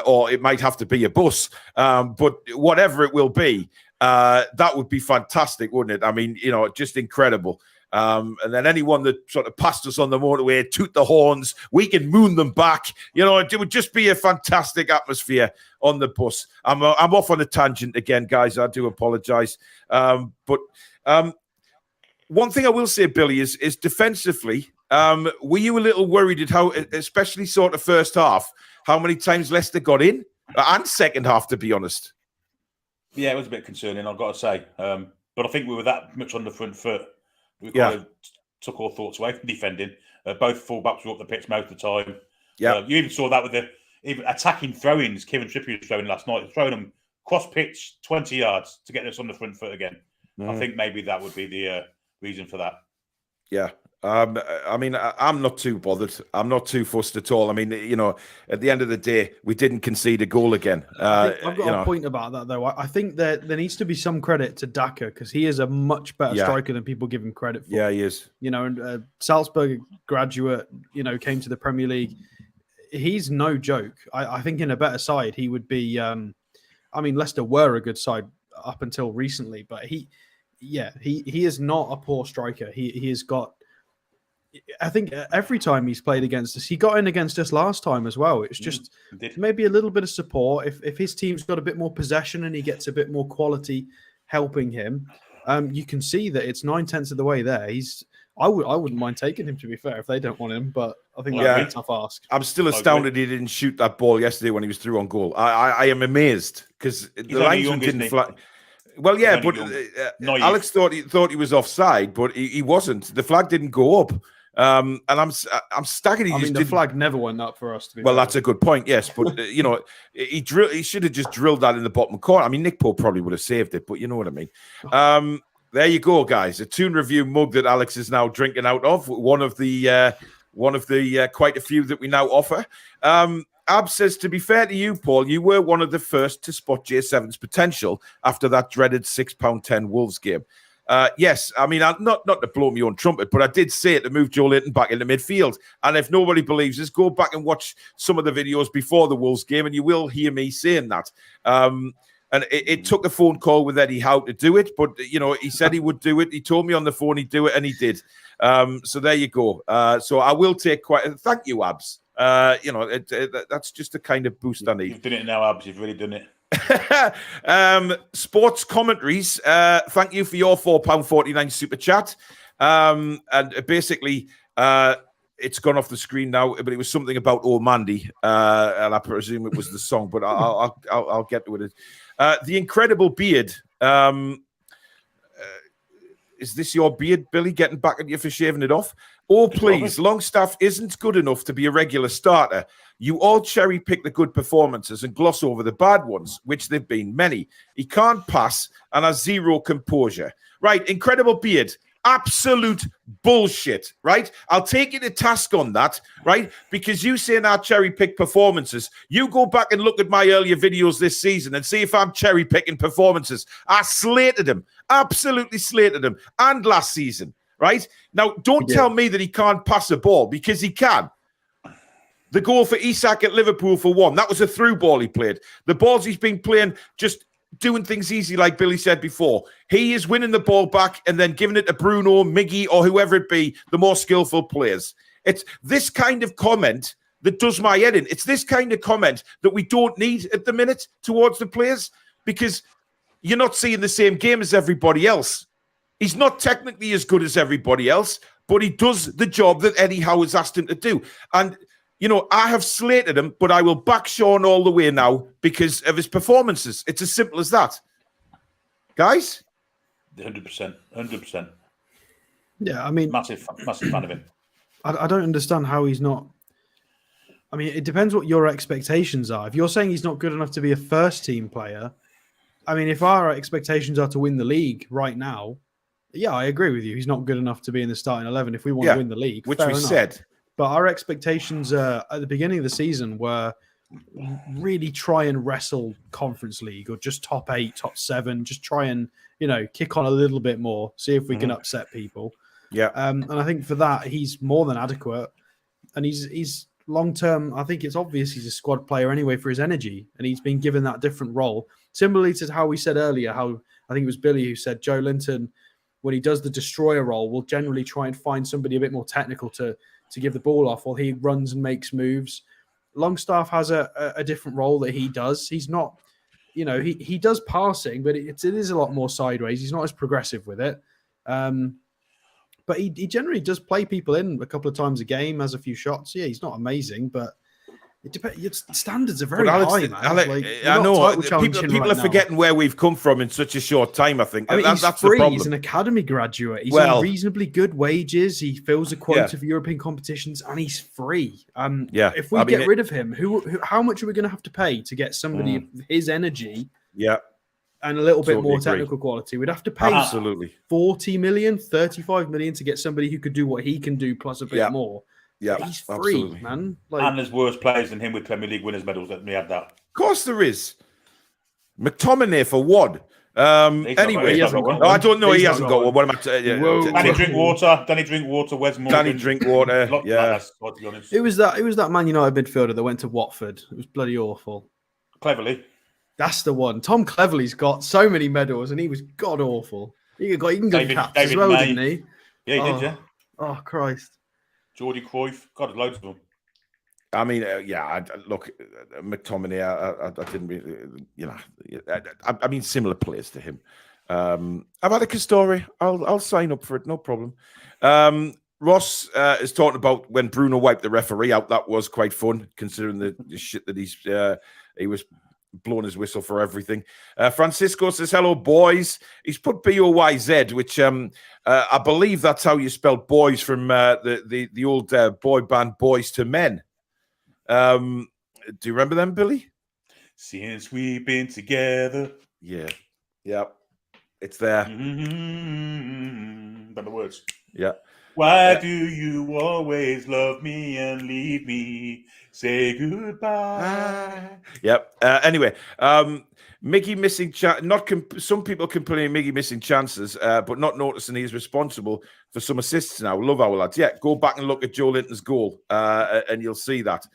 or it might have to be a bus, but whatever it will be, that would be fantastic, wouldn't it? I mean, just incredible. And then anyone that sort of passed us on the motorway, toot the horns, we can moon them back. It would just be a fantastic atmosphere on the bus. I'm off on a tangent again, guys. I do apologize. But one thing I will say, Billy, is defensively, were you a little worried at how, especially sort of first half, how many times Leicester got in? And second half, to be honest. Yeah, it was a bit concerning, I've got to say. But I think we were that much on the front foot. We kind of took all thoughts away from defending. Both fullbacks were up the pitch most of the time. Yeah, you even saw that with even attacking throw-ins. Kieran Trippier was throwing last night, throwing them cross pitch 20 yards to get us on the front foot again. I think maybe that would be the reason for that. Yeah. I mean, I'm not too bothered. I'm not too fussed at all. I mean, at the end of the day, we didn't concede a goal again. I've got a point about that, though. I think that there needs to be some credit to Daka, because he is a much better striker than people give him credit for. Yeah, he is. And Salzburg graduate, came to the Premier League. He's no joke. I think in a better side, he would be. Leicester were a good side up until recently, but he is not a poor striker. He has got. I think every time he's played against us, he got in against us last time as well. It's just maybe a little bit of support. If his team's got a bit more possession and he gets a bit more quality helping him, you can see that it's 9/10 of the way there. I wouldn't mind taking him, to be fair, if they don't want him, but I think that'd be a tough ask. I'm still astounded he didn't shoot that ball yesterday when he was through on goal. I am amazed, because the linesman didn't fly. Well, yeah, but Alex thought he was offside, but he wasn't. The flag didn't go up. And I'm staggered. The flag never went up for us. Well, that's a good point. Yes, but he should have just drilled that in the bottom corner. I mean, Nick Pope probably would have saved it, but you know what I mean. There you go, guys. A Toon Review mug that Alex is now drinking out of. One of the quite a few that we now offer. Ab says, to be fair to you, Paul, you were one of the first to spot J7's potential after that dreaded £6.10 Wolves game. Yes, I mean, not to blow my own trumpet, but I did say it to move Joelinton back into midfield. And if nobody believes us, go back and watch some of the videos before the Wolves game, and you will hear me saying that. And it took a phone call with Eddie Howe to do it, but, he said he would do it. He told me on the phone he'd do it, and he did. So there you go. So I will take thank you, Abs. That's just the kind of boost I need. You've done it now, Abs. You've really done it. Sports commentaries, thank you for your £4.49 super chat. And basically, it's gone off the screen now, but it was something about Old Mandy, and I presume it was the song, but I'll get to it. The incredible beard. Is this your beard, Billy, getting back at you for shaving it off? Oh, please, Longstaff isn't good enough to be a regular starter. You all cherry pick the good performances and gloss over the bad ones, which they've been many. He can't pass and has zero composure. Right, incredible beard. Absolute bullshit, right? I'll take you to task on that, right? Because you saying I cherry pick performances. You go back and look at my earlier videos this season and see if I'm cherry picking performances. I slated him, absolutely slated him, and last season, right? Now, don't tell me that he can't pass a ball, because he can. The goal for Isak at Liverpool for 1, that was a through ball he played. The balls he's been playing, just doing things easy, like Billy said before. He is winning the ball back and then giving it to Bruno, Miggy, or whoever it be, the more skillful players. It's this kind of comment that does my head in. It's this kind of comment that we don't need at the minute towards the players, because you're not seeing the same game as everybody else. He's not technically as good as everybody else, but he does the job that Eddie Howe has asked him to do. And you know, I have slated him, but I will back Sean all the way now because of his performances. It's as simple as that. Guys? 100%. 100%. Yeah, I mean... Massive fan of him. I don't understand how he's not... I mean, it depends what your expectations are. If you're saying he's not good enough to be a first-team player, I mean, if our expectations are to win the league right now, yeah, I agree with you. He's not good enough to be in the starting 11 if we want to win the league. Which we said. But our expectations at the beginning of the season were really try and wrestle Conference League or just top 8, top 7. Just try and, you know, kick on a little bit more, see if we can upset people. Yeah. And I think for that, he's more than adequate. And he's long-term, I think it's obvious he's a squad player anyway for his energy. And he's been given that different role. Similarly to how we said earlier, how I think it was Billy who said Joelinton, when he does the destroyer role, will generally try and find somebody a bit more technical to give the ball off while he runs and makes moves. Longstaff has a different role that he does. He's not, you know, he does passing, but it is a lot more sideways. He's not as progressive with it. But he generally does play people in a couple of times a game, has a few shots. Yeah, he's not amazing, but it depends. Standards are very high, man. I know. People are forgetting where we've come from in such a short time, I think. I mean, that's free. the problem. He's an academy graduate. He's on reasonably good wages. He fills a quota for European competitions, and he's free. If we get rid of him, how much are we going to have to pay to get somebody of his energy? Yeah. And a little bit more technical quality. We'd have to pay 40 million, 35 million to get somebody who could do what he can do plus a bit more. Yeah, he's free, man. And there's worse players than him with Premier League winners' medals. Let me add that. Of course there is. McTominay for one. Anyway, I don't know. He hasn't got one. What am I? Danny Drinkwater. Danny Drinkwater. Wes Morgan. Danny Drinkwater. Yeah. To be honest. It was that Man United midfielder that went to Watford. It was bloody awful. Cleverly. That's the one. Tom Cleverley's got so many medals, and he was god awful. He can go caps as well, didn't he? Yeah, he did. Yeah. Oh Christ. Geordie Cruyff, got loads of them. I mean, look, McTominay, I didn't really, you know, I mean, similar players to him. I've had a Castore. I'll sign up for it, no problem. Ross is talking about when Bruno wiped the referee out. That was quite fun, considering the shit that he was blowing his whistle for everything. Francisco says, hello, boys. He's put B-O-Y-Z, which I believe that's how you spelled boys from the old boy band Boys to Men. Do you remember them, Billy? Since we've been together. Yeah. It's there. But the words. Yeah. Why do you always love me and leave me? Say goodbye. Yep. Anyway, Miggy missing some people complaining Miggy missing chances, but not noticing he's responsible for some assists now. Love our lads. Yeah, go back and look at Joelinton's goal, and you'll see that.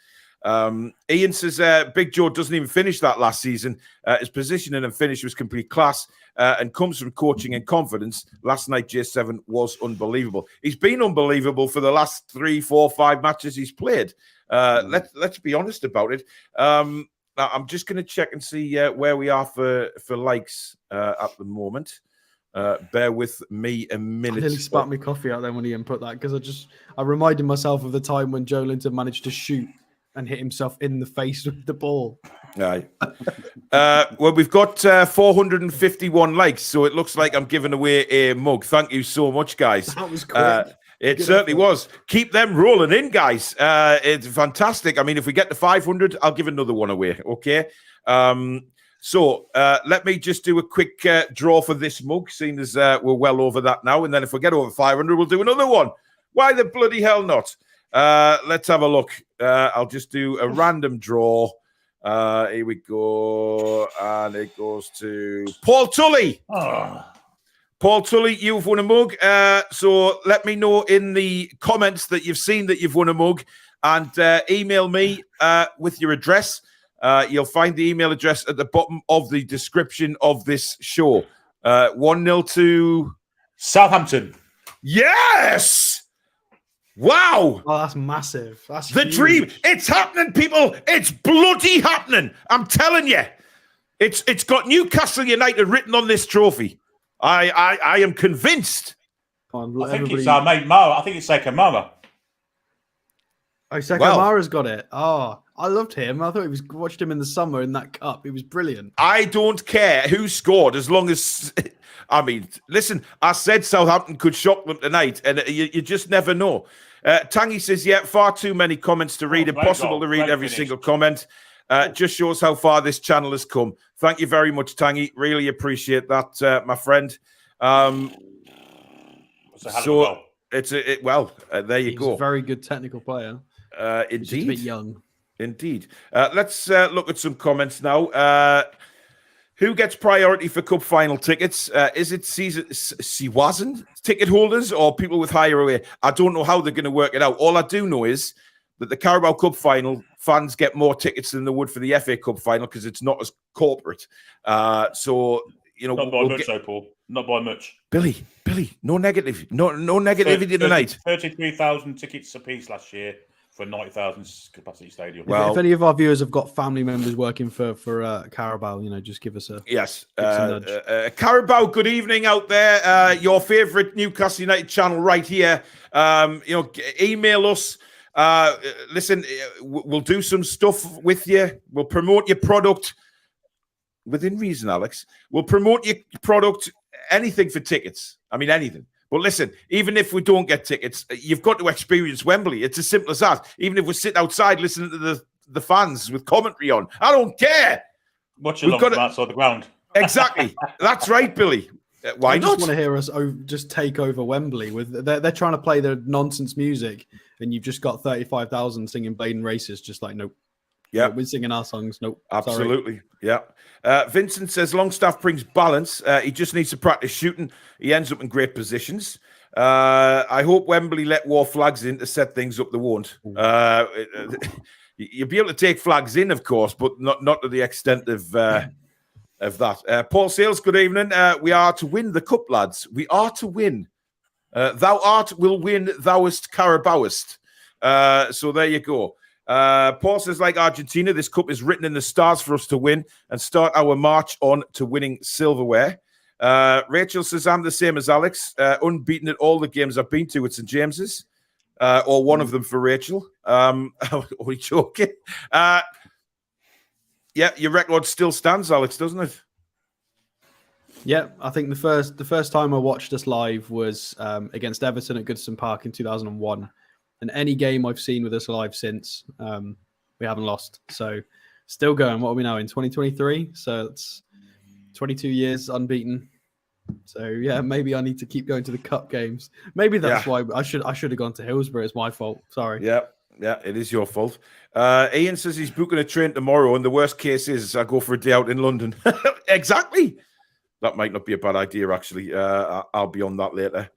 Ian says Big Joe doesn't even finish that last season. His positioning and finish was complete class and comes from coaching and confidence. Last night, J7 was unbelievable. He's been unbelievable for the last 3, 4, 5 matches he's played. Let's be honest about it. I'm just going to check and see where we are for likes at the moment. Bear with me a minute. I nearly spat my coffee out then when he input that, because I reminded myself of the time when Joelinton managed to shoot and hit himself in the face with the ball. Aye. Well, we've got 451 likes, so it looks like I'm giving away a mug. Thank you so much, guys. That was quick. It certainly was. Keep them rolling in, guys. It's fantastic. I mean, if we get to 500, I'll give another one away, okay? So let me just do a quick draw for this mug, seeing as we're well over that now. And then if we get over 500, we'll do another one. Why the bloody hell not? Let's have a look. I'll just do a random draw. Here we go. And it goes to Paul Tully. Oh. Paul Tully, you've won a mug. So let me know in the comments that you've seen that you've won a mug, and email me with your address. You'll find the email address at the bottom of the description of this show. 1-0 to Southampton. Yes! Wow! Oh, that's massive. That's the huge. dream. It's happening, people. It's bloody happening. I'm telling you. It's got Newcastle United written on this trophy. I am convinced. I think it's our mate Mara. I think it's Sekamara. Oh, Sekamara's got it. Oh, I loved him. I thought watched him in the summer in that cup. He was brilliant. I don't care who scored as long as... I mean, listen, I said Southampton could shock them tonight, and you just never know. Tangy says, yeah, far too many comments to read. Impossible to read every single comment. Just shows how far this channel has come. Thank you very much, Tangy. Really appreciate that, my friend. So it's there you go. He's a very good technical player. Indeed. He's just a bit young. Indeed. Let's look at some comments now. Who gets priority for cup final tickets? Is it Siwazan ticket holders or people with higher away? I don't know how they're going to work it out. All I do know is that the Carabao Cup final fans get more tickets than they would for the FA Cup final because it's not as corporate. So, you know, not by much, though, Paul. Not by much. Billy, no negative, no negativity tonight. 33,000 tickets apiece last year for a 90,000 capacity stadium. Well, if any of our viewers have got family members working for Carabao, you know, just give us a nudge. Carabao, good evening out there. Your favourite Newcastle United channel right here. You know, email us. Listen, we'll do some stuff with you. We'll promote your product within reason, Alex. We'll promote your product, anything for tickets. I mean, anything. But listen, even if we don't get tickets, you've got to experience Wembley. It's as simple as that. Even if we sit outside listening to the fans with commentary on, I don't care. Watch along from outside the ground. Exactly. That's right, Billy. Why I not? just want to hear us just take over Wembley. They're trying to play their nonsense music, and you've just got 35,000 singing Bladen Races. Just like, nope. Yeah, we're singing our songs. Nope. Absolutely. Sorry. Yeah. Vincent says Longstaff brings balance. He just needs to practice shooting. He ends up in great positions. I hope Wembley let war flags in to set things up. They won't. You'll be able to take flags in, of course, but not to the extent of that. Paul Sales, good evening. We are to win the cup, lads. We are to win. Thou art will win, thouest Carabaoist. So there you go. Paul says, like Argentina, this cup is written in the stars for us to win and start our march on to winning silverware. Rachel says, I'm the same as Alex, unbeaten at all the games I've been to at St. James's, or one of them for Rachel. Are we joking? Yeah, your record still stands, Alex, doesn't it? Yeah, I think the first time I watched us live was against Everton at Goodison Park in 2001. And any game I've seen with us live since, we haven't lost. So still going. What are we now in 2023? So it's 22 years unbeaten. So yeah, maybe I need to keep going to the cup games. Maybe that's why I should have gone to Hillsborough. It's my fault. Sorry. Yeah, it is your fault. Ian says he's booking a train tomorrow, and the worst case is I go for a day out in London. Exactly. That might not be a bad idea, actually. I'll be on that later.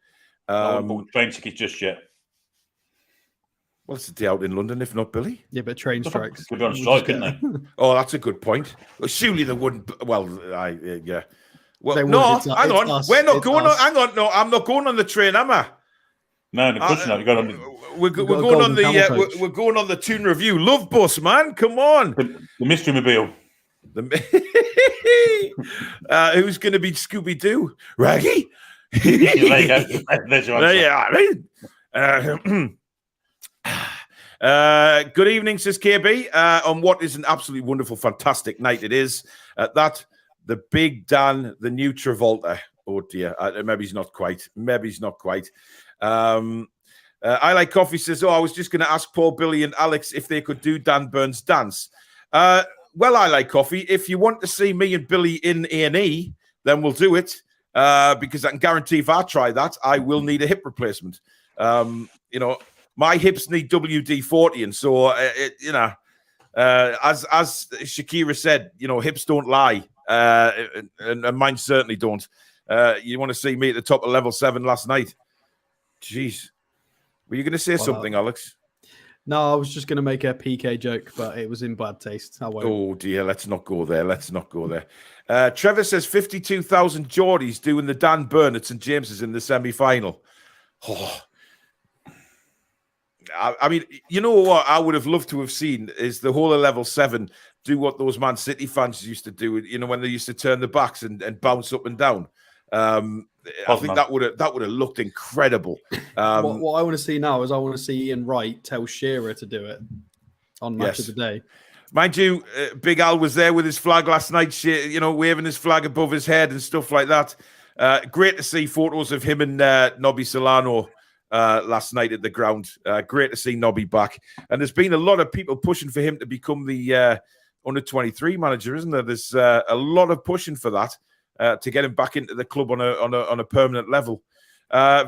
I won't book train tickets just yet. Well, it's a day out in London, if not, Billy. Yeah, but train strikes. Could be on strike, couldn't they? Oh, that's a good point. Well, surely they wouldn't. Well, yeah. Well, they no, would. hang on. We're not going on. Hang on. No, I'm not going on the train, am I? No, of course not. You're going on. We're going on the Toon Review Love Bus, man. Come on. The mystery mobile. Who's going to be Scooby-Doo? Raggy? There you go. There's your answer. Good evening, says KB, on what is an absolutely wonderful, fantastic night it is. The Big Dan, the new Travolta. Oh dear, maybe he's not quite. I Like Coffee says, I was just going to ask Paul, Billy and Alex if they could do Dan Burns' dance. Well, I Like Coffee. If you want to see me and Billy in A&E, then we'll do it. Because I can guarantee if I try that, I will need a hip replacement. My hips need WD-40, and so as Shakira said, hips don't lie, and mine certainly don't. You want to see me at the top of level 7 last night? Jeez, were you going to say something, Alex? No, I was just going to make a PK joke, but it was in bad taste. Oh dear, let's not go there. Trevor says 52,000 Geordies doing the Dan Burn at St James's in the semi-final. Oh. I mean, you know what I would have loved to have seen is the whole of level 7 do what those Man City fans used to do, when they used to turn the backs and bounce up and down. I think that would have looked incredible. What I want to see now is I want to see Ian Wright tell Shearer to do it on Match of the Day. Mind you, Big Al was there with his flag last night, waving his flag above his head and stuff like that. Great to see photos of him and Nobby Solano last night at the ground. Great to see Nobby back. And there's been a lot of people pushing for him to become the under-23 manager, isn't there? There's a lot of pushing for that to get him back into the club on a permanent level.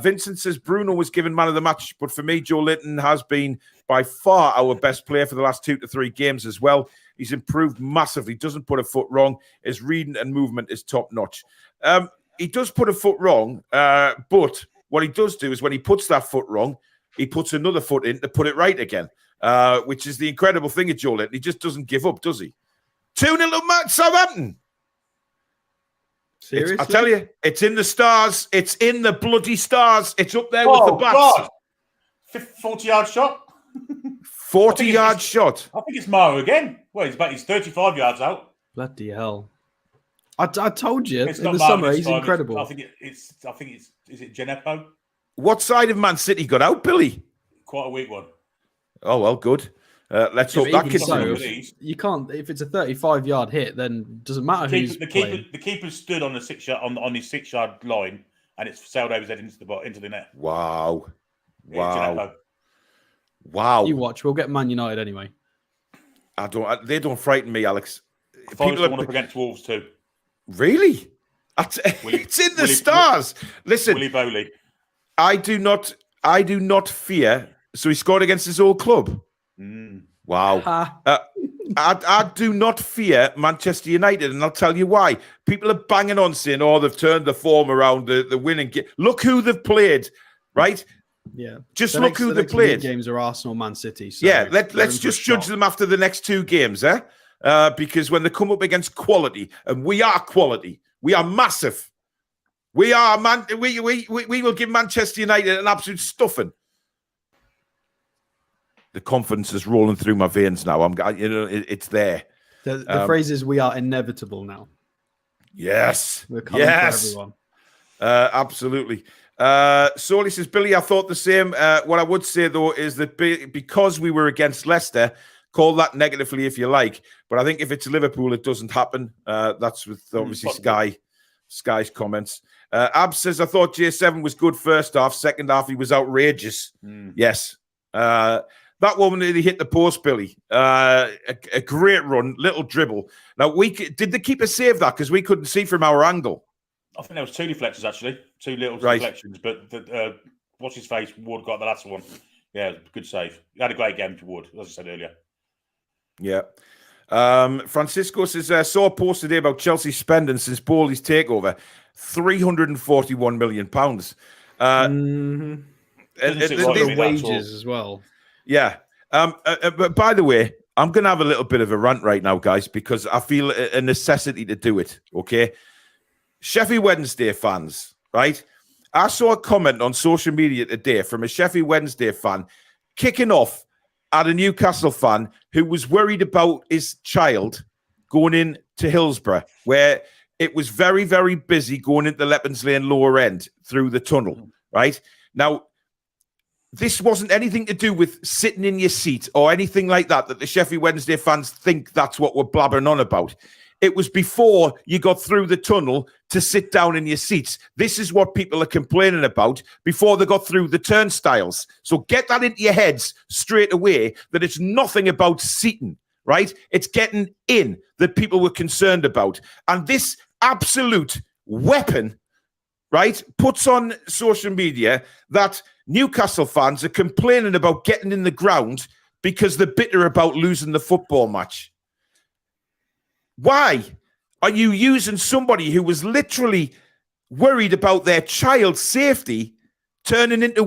Vincent says Bruno was given man of the match, but for me, Joelinton has been by far our best player for the last 2 to 3 games as well. He's improved massively, doesn't put a foot wrong. His reading and movement is top notch. He does put a foot wrong, but what he does do is when he puts that foot wrong, he puts another foot in to put it right again, which is the incredible thing at Joelinton. He just doesn't give up, does he? 2-0 at Southampton. Seriously? I tell you, it's in the stars. It's in the bloody stars. It's up there with the bats. God. 40-yard shot. 40-yard shot. I think it's Mara again. Well, he's 35 yards out. Bloody hell. I told you, it's in the summer, he's incredible. I think it's is it Genepo? What side of Man City got out, Billy? Quite a weak one. Oh, well, good. Let's hope that continues. You can't, if it's a 35-yard hit, then it doesn't matter who's playing. The keeper stood on the 6-yard on his 6-yard line, and it's sailed over his head into the net. Wow. Wow. You watch. We'll get Man United anyway. They don't frighten me, Alex. People want up against Wolves too. Really? It's in the stars. Listen, Willy Bowley. I do not fear. So he scored against his old club. Wow. I do not fear Manchester United, and I'll tell you why. People are banging on saying, they've turned the form around, the winning game. Look who they've played, right? Yeah. Just look who they've played. Games are Arsenal, Man City. So yeah, let's just judge them after the next 2 games, because when they come up against quality, and we are quality, we are massive. We are we will give Manchester United an absolute stuffing. The confidence is rolling through my veins now. It's there. The phrase is, we are inevitable now. Yes. We're coming for everyone. Absolutely. Soli says, Billy, I thought the same. What I would say, though, is that because we were against Leicester, call that negatively if you like. But I think if it's Liverpool, it doesn't happen. That's with obviously Sky's comments. Ab says, I thought J7 was good first half. Second half, he was outrageous. Yes. That woman really hit the post, Billy. A great run, little dribble. Now, did the keeper save that? Because we couldn't see from our angle. I think there was 2 deflections, actually. 2 little deflections. But what's his face? Wood got the last one. Yeah, good save. He had a great game to Wood, as I said earlier. Yeah. Francisco says, saw a post today about Chelsea spending since Bowley's takeover, £341 million. The wages as well. Yeah. But by the way, I'm going to have a little bit of a rant right now, guys, because I feel a necessity to do it, okay? Sheffield Wednesday fans, right? I saw a comment on social media today from a Sheffield Wednesday fan kicking off at a Newcastle fan who was worried about his child going in to Hillsborough, where it was very, very busy going into Leppins Lane lower end through the tunnel, right? Now, this wasn't anything to do with sitting in your seat or anything like that the Sheffield Wednesday fans think that's what we're blabbering on about. It was before you got through the tunnel to sit down in your seats. This is what people are complaining about before they got through the turnstiles. So get that into your heads straight away, that it's nothing about seating, right? It's getting in that people were concerned about. And this absolute weapon, right, puts on social media that Newcastle fans are complaining about getting in the ground because they're bitter about losing the football match. Why are you using somebody who was literally worried about their child's safety turning into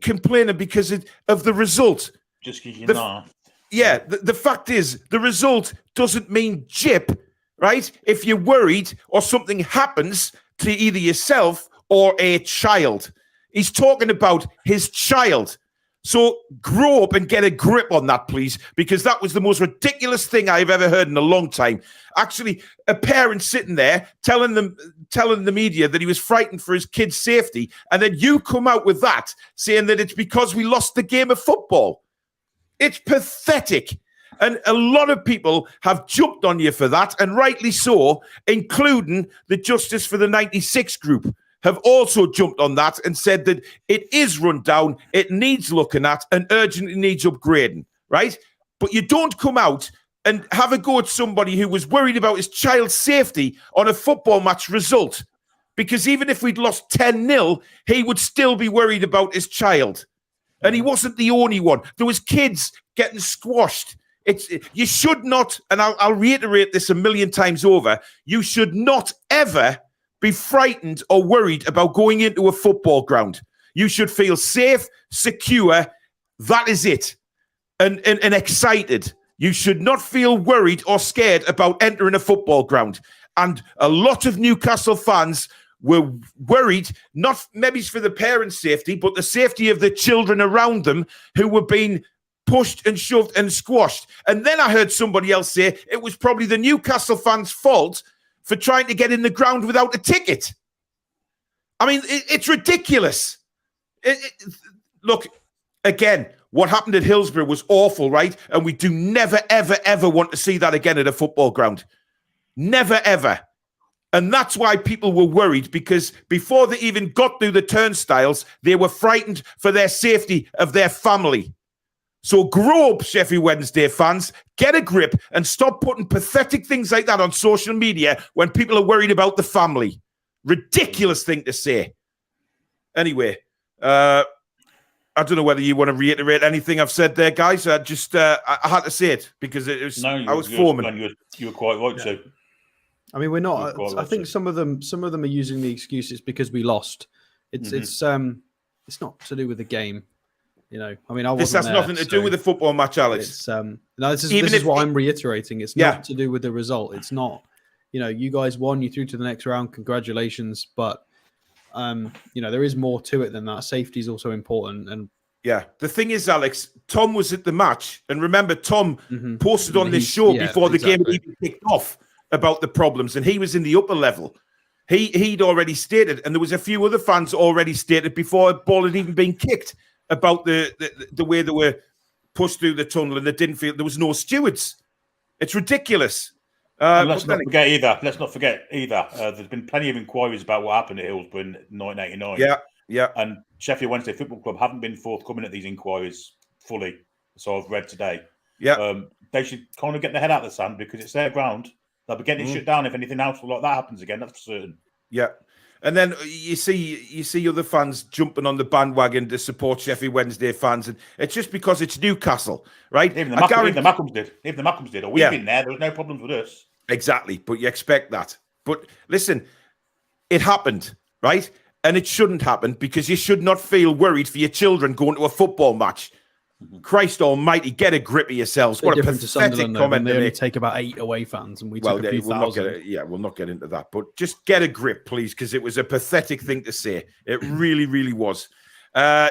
complaining because of the result? Just because you're not. Yeah, the fact is, the result doesn't mean jip, right? If you're worried or something happens to either yourself or a child. He's talking about his child. So grow up and get a grip on that, please, because that was the most ridiculous thing I've ever heard in a long time. Actually, a parent sitting there telling the media that he was frightened for his kid's safety, and then you come out with that, saying that it's because we lost the game of football. It's pathetic. And a lot of people have jumped on you for that, and rightly so, including the Justice for the 96 group. Have also jumped on that and said that it is run down, it needs looking at, and urgently needs upgrading, right? But you don't come out and have a go at somebody who was worried about his child's safety on a football match result. Because even if we'd lost 10-0, he would still be worried about his child. And he wasn't the only one. There was kids getting squashed. You should not, and I'll reiterate this a million times over, you should not ever be frightened or worried about going into a football ground. You should feel safe, secure. That is it. And excited. You should not feel worried or scared about entering a football ground. And a lot of Newcastle fans were worried, not maybe for the parents' safety, but the safety of the children around them who were being pushed and shoved and squashed. And then I heard somebody else say it was probably the Newcastle fans' fault for trying to get in the ground without a ticket. I mean, it's ridiculous. Look, again, what happened at Hillsborough was awful, right? And we do never, ever, ever want to see that again at a football ground. Never, ever. And that's why people were worried, because before they even got through the turnstiles, they were frightened for their safety of their family. So grow up, Sheffield Wednesday fans, get a grip and stop putting pathetic things like that on social media when people are worried about the family. Ridiculous thing to say. Anyway, I don't know whether you want to reiterate anything I've said there, guys. I had to say it because it was. No, I was foreman. You were quite right too. I mean, we're not. I think some of them are using the excuses because we lost. It's not to do with the game. You know, I mean, this has nothing to do with the football match, Alex. It's, no, this is what I'm reiterating. It's not to do with the result. It's not, you guys won, you through to the next round. Congratulations. But, there is more to it than that. Safety is also important. And yeah, the thing is, Alex, Tom was at the match. And remember, Tom posted on this show before the game even kicked off about the problems. And he was in the upper level. He'd already stated, and there was a few other fans already stated before the ball had even been kicked, about the way they were pushed through the tunnel, and they didn't feel there was no stewards. It's ridiculous. Let's not forget either. There's been plenty of inquiries about what happened at Hillsborough in 1989. Yeah. And Sheffield Wednesday Football Club haven't been forthcoming at these inquiries fully. So I've read today. Yeah. They should kind of get their head out of the sand because it's their ground. They'll be getting it shut down if anything else like that happens again. That's for certain. Yeah. And then you see other fans jumping on the bandwagon to support Sheffield Wednesday fans, and it's just because it's Newcastle, right? Even the Mackhams did. Or we've been there. There was no problems with us. Exactly, but you expect that. But listen, it happened, right? And it shouldn't happen because you should not feel worried for your children going to a football match. Christ almighty, get a grip of yourselves. What a pathetic comment. They only take about 8 away fans, and we took a few thousand. We'll not get into that. But just get a grip, please, because it was a pathetic thing to say. It really, really was.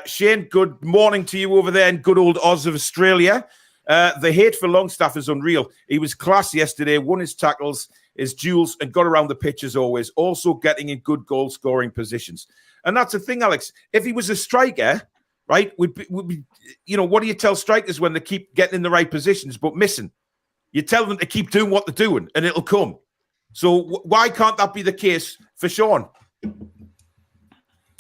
Shane, good morning to you over there in good old Oz of Australia. The hate for Longstaff is unreal. He was class yesterday, won his tackles. his duels and got around the pitch as always, also getting in good goal-scoring positions. And that's the thing, Alex. If he was a striker, right, would be, you know, what do you tell strikers when they keep getting in the right positions but missing? You tell them to keep doing what they're doing and it'll come. So why can't that be the case for Sean?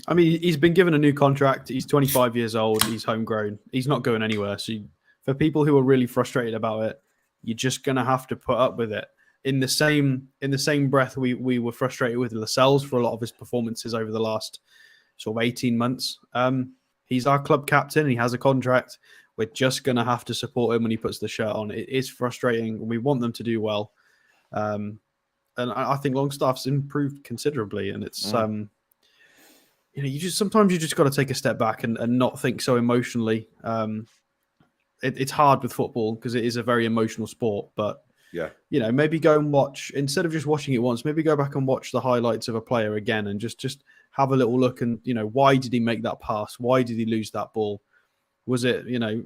I mean, he's been given a new contract. He's 25 years old. He's homegrown. He's not going anywhere. So for people who are really frustrated about it, you're just going to have to put up with it. In the same breath, we were frustrated with Lascelles for a lot of his performances over the last sort of 18 months. He's our club captain. He has a contract. We're just going to have to support him when he puts the shirt on. It is frustrating. We want them to do well. And I think Longstaff's improved considerably. And it's... you know, sometimes you just got to take a step back and not think so emotionally. It's hard with football because it is a very emotional sport. But yeah, you know, maybe go and watch, instead of just watching it once, maybe go back and watch the highlights of a player again and just have a little look. And you know, why did he make that pass? Why did he lose that ball? Was it, you know?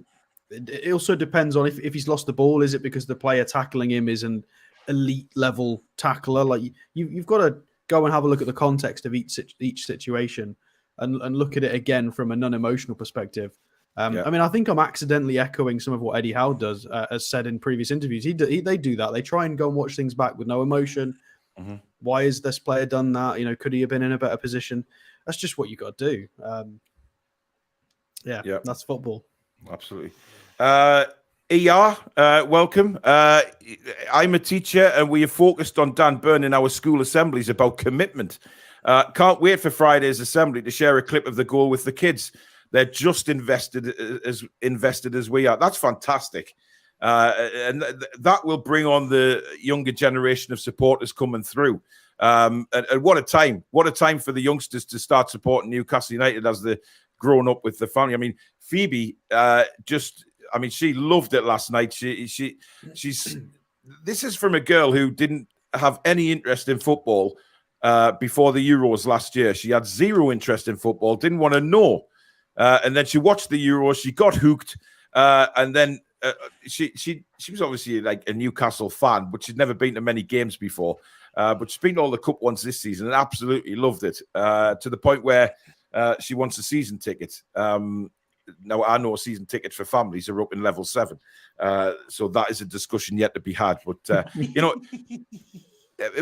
It also depends on if he's lost the ball. Is it because the player tackling him is an elite level tackler? Like you've got to go and have a look at the context of each situation and look at it again from a non-emotional perspective. I mean, I think I'm accidentally echoing some of what Eddie Howe does, as said in previous interviews. They do that. They try and go and watch things back with no emotion. Mm-hmm. Why has this player done that? You know, could he have been in a better position? That's just what you got to do. That's football. Absolutely. Welcome. I'm a teacher and we have focused on Dan Byrne in our school assemblies about commitment. Can't wait for Friday's assembly to share a clip of the goal with the kids. They're just invested as we are. That's fantastic. And that will bring on the younger generation of supporters coming through. And what a time. What a time for the youngsters to start supporting Newcastle United as they're growing up with the family. I mean, Phoebe she loved it last night. She's this is from a girl who didn't have any interest in football before the Euros last year. She had zero interest in football, didn't want to know. And then she watched the Euros, she got hooked, and then she was obviously like a Newcastle fan, but she'd never been to many games before. But she's been to all the cup ones this season and absolutely loved it, to the point where she wants a season ticket. Now, I know season tickets for families are up in level 7. So that is a discussion yet to be had. But, you know,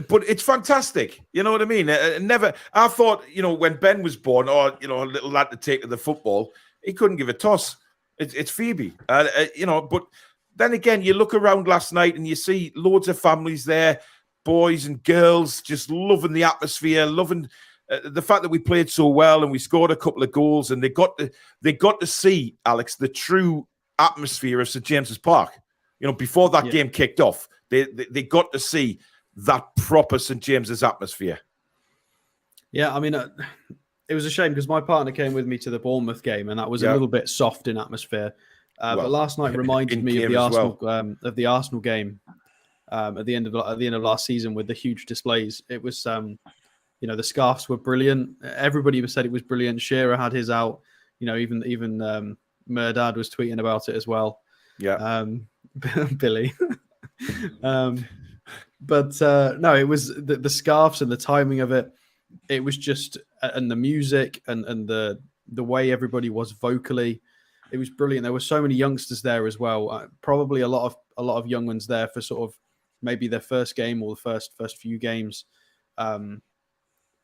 but it's fantastic. You know what I mean? I thought, you know, when Ben was born, or, you know, a little lad to take to the football, he couldn't give a toss. It's Phoebe, you know, but then again, you look around last night and you see loads of families there, boys and girls just loving the atmosphere, loving the fact that we played so well and we scored a couple of goals, and they got to see, Alex, the true atmosphere of St James's Park. You know, before that game kicked off, they got to see that proper St James's atmosphere. Yeah, I mean, it was a shame because my partner came with me to the Bournemouth game, and that was a little bit soft in atmosphere. But last night reminded me of the Arsenal game at the end of last season with the huge displays. It was. You know, the scarves were brilliant. Everybody said it was brilliant. Shearer had his out. You know, even Murdad was tweeting about it as well. Yeah. Billy. But no, it was the scarves and the timing of it. It was just, and the music and the way everybody was vocally. It was brilliant. There were so many youngsters there as well. Probably a lot of young ones there for sort of maybe their first game or the first few games.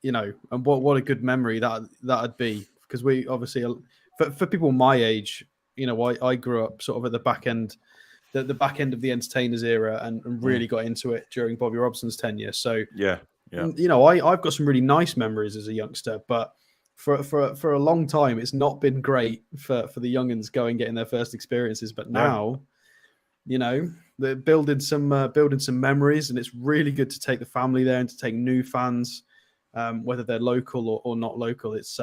You know, and what a good memory that'd be, because we obviously, for people my age, you know, I grew up sort of at the back end, the back end of the entertainers era, and really got into it during Bobby Robson's tenure. So yeah, you know, I've got some really nice memories as a youngster, but for a long time, it's not been great for the youngins getting their first experiences. But now, you know, they're building some memories, and it's really good to take the family there and to take new fans. Whether they're local or not local, it's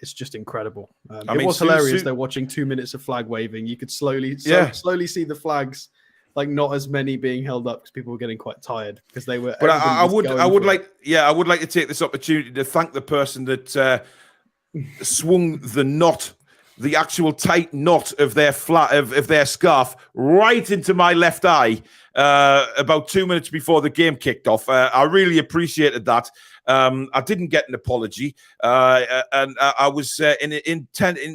just incredible. It was hilarious. They're watching 2 minutes of flag waving. You could slowly see the flags, like not as many being held up because people were getting quite tired because they were. But I would like to take this opportunity to thank the person that swung the knot the actual tight knot of their of their scarf right into my left eye about 2 minutes before the game kicked off. I really appreciated that. I didn't get an apology, and I was in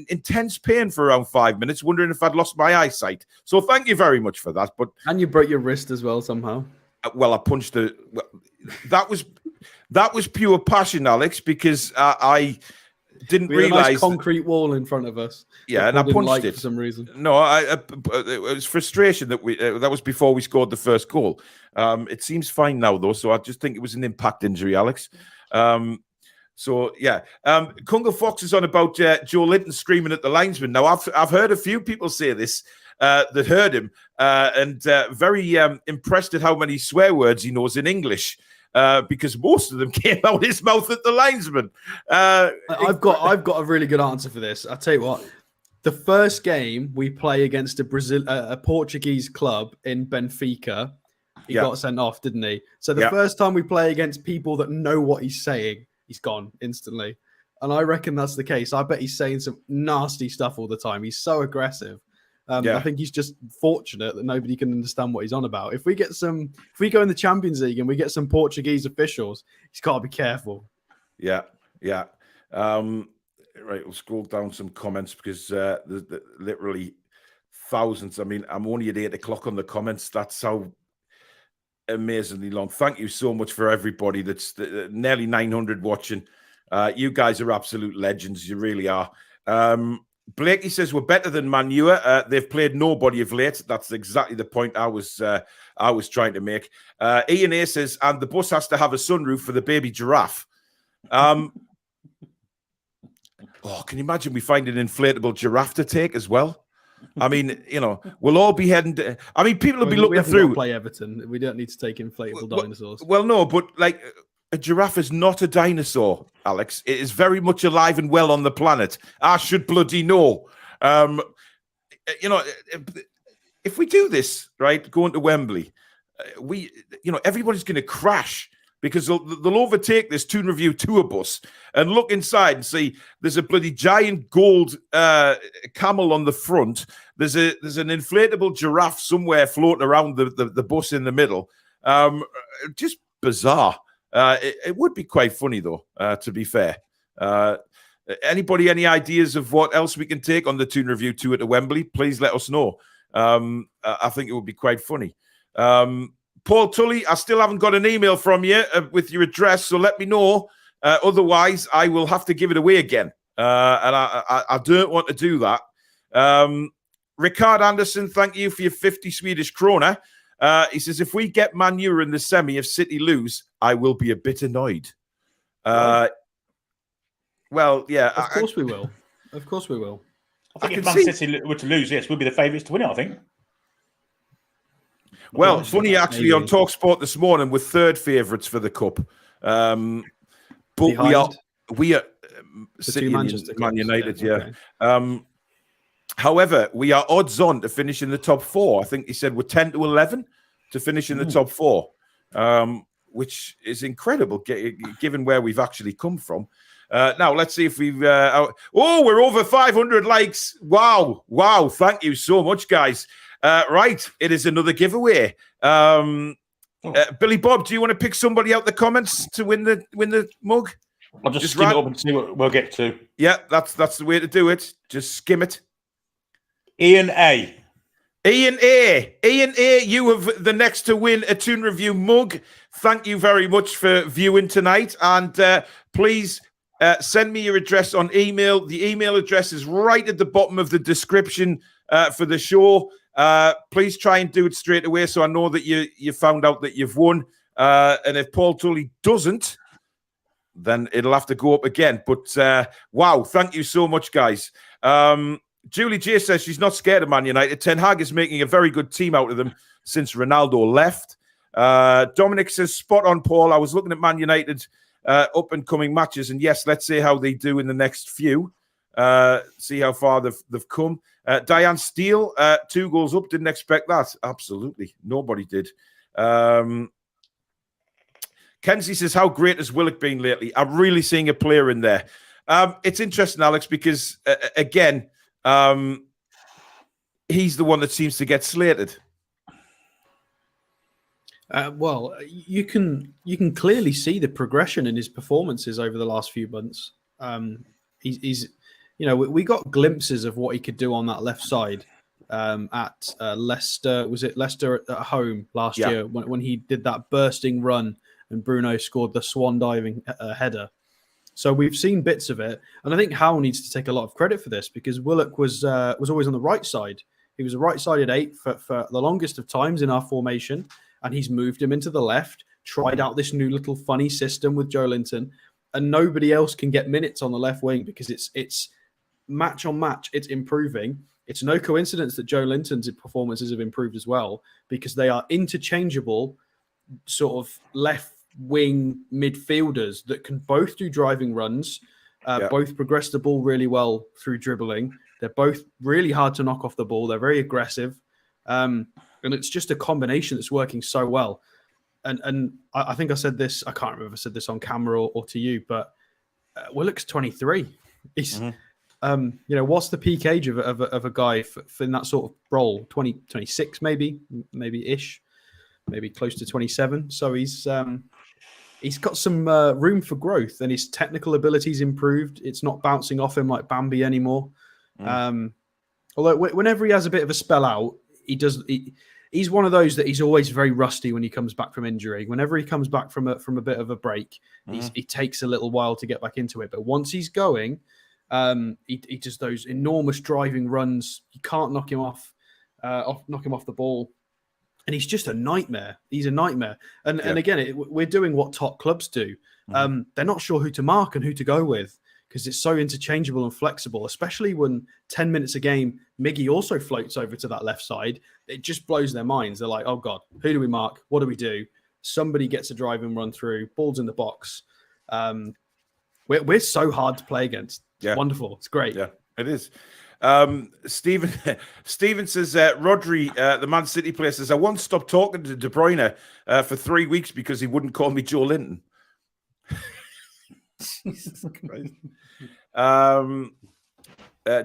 intense pain for around 5 minutes, wondering if I'd lost my eyesight. So thank you very much for that. And you broke your wrist as well somehow. Well, I punched the. That was pure passion, Alex, because I didn't realize a nice concrete wall in front of us. Yeah, and I punched it for some reason. No, it was frustration that that was before we scored the first goal. It seems fine now though, so I just think it was an impact injury, Alex. So yeah, Kunga Fox is on about Joelinton screaming at the linesman. Now I've heard a few people say this that heard him and very impressed at how many swear words he knows in English. Because most of them came out his mouth at the linesman. I've got a really good answer for this. I'll tell you what. The first game we play against a Portuguese club in Benfica, he got sent off, didn't he? So the first time we play against people that know what he's saying, he's gone instantly. And I reckon that's the case. I bet he's saying some nasty stuff all the time. He's so aggressive. I think he's just fortunate that nobody can understand what he's on about. If we go in the Champions League and we get some Portuguese officials, he's got to be careful. Yeah. Right, we'll scroll down some comments because there's literally thousands. I mean, I'm only at 8 o'clock on the comments. That's how amazingly long. Thank you so much for everybody. That's nearly 900 watching. You guys are absolute legends. You really are. Blakey says we're better than Man U. They've played nobody of late. That's exactly the point I was trying to make. Ian A says, and the bus has to have a sunroof for the baby giraffe. Can you imagine we find an inflatable giraffe to take as well? I mean, we'll all be heading to... I mean, people will be looking through... play Everton. We don't need to take inflatable dinosaurs. Well, no, but like... A giraffe is not a dinosaur, Alex. It is very much alive and well on the planet. I should bloody know. If we do this, right, going to Wembley, everybody's going to crash because they'll overtake this Toon Review tour bus and look inside and see there's a bloody giant gold camel on the front. There's an inflatable giraffe somewhere floating around the bus in the middle. Just bizarre. It would be quite funny, though, to be fair. Anybody, any ideas of what else we can take on the Toon Review tour to Wembley? Please let us know. I think it would be quite funny. Paul Tully, I still haven't got an email from you with your address, so let me know. Otherwise, I will have to give it away again. And I don't want to do that. Ricard Anderson, thank you for your 50 Swedish krona. He says, if we get Man U in the semi, if City lose, I will be a bit annoyed. Well, yeah. Of course we will. Of course we will. I think if Man City were to lose, yes, we'd be the favourites to win it, I think. Well, funny actually, on TalkSport this morning, we're third favourites for the Cup. But we are City and Man United, yeah. Okay. However, we are odds on to finish in the top 4. I think he said we're 10 to 11 to finish in the top 4, which is incredible given where we've actually come from. Now, let's see if we've... we're over 500 likes. Wow. Thank you so much, guys. Right, it is another giveaway. Billy Bob, do you want to pick somebody out the comments to win the mug? I'll just skim it up and see what we'll get to. Yeah, that's the way to do it. Just skim it. Ian A, you have the next to win a Toon Review mug. Thank you very much for viewing tonight. And please send me your address on email. The email address is right at the bottom of the description for the show. Please try and do it straight away so I know that you found out that you've won. And if Paul Tully doesn't, then it'll have to go up again. But wow, thank you so much, guys. Julie J says she's not scared of Man United. Ten Hag is making a very good team out of them since Ronaldo left. Dominic says, spot on, Paul. I was looking at Man United up-and-coming matches, and yes, let's see how they do in the next few. See how far they've come. Diane Steele, 2 goals up. Didn't expect that. Absolutely. Nobody did. Kenzie says, how great has Willock been lately? I'm really seeing a player in there. It's interesting, Alex, because, again, he's the one that seems to get slated. Well, you can clearly see the progression in his performances over the last few months. He's we got glimpses of what he could do on that left side at Leicester. Was it Leicester at home last year when he did that bursting run and Bruno scored the swan diving header? So we've seen bits of it, and I think Howe needs to take a lot of credit for this because Willock was always on the right side. He was a right-sided 8 for the longest of times in our formation, and he's moved him into the left, tried out this new little funny system with Joelinton, and nobody else can get minutes on the left wing because it's match on match, it's improving. It's no coincidence that Joelinton's performances have improved as well because they are interchangeable sort of left wing midfielders that can both do driving runs, both progress the ball really well through dribbling. They're both really hard to knock off the ball. They're very aggressive. And it's just a combination that's working so well. And I think I said this, I can't remember if I said this on camera or to you, but Willock's 23. He's, what's the peak age of a guy for in that sort of role? 26 maybe-ish, maybe close to 27. So he's got some room for growth, and his technical ability's improved. It's not bouncing off him like Bambi anymore. Although whenever he has a bit of a spell out, he's one of those that he's always very rusty when he comes back from injury. Whenever he comes back from a bit of a break, he takes a little while to get back into it. But once he's going, he does those enormous driving runs. You can't knock him off the ball. And he's just a nightmare. He's a nightmare. And again, we're doing what top clubs do. They're not sure who to mark and who to go with because it's so interchangeable and flexible, especially when 10 minutes a game, Miggy also floats over to that left side. It just blows their minds. They're like, oh, God, who do we mark? What do we do? Somebody gets a drive and run through, balls in the box. We're so hard to play against. It's wonderful. It's great. Yeah, it is. Stephen says, Rodri, the Man City player, says, I once stopped talking to De Bruyne for 3 weeks because he wouldn't call me Joelinton. Jesus Christ.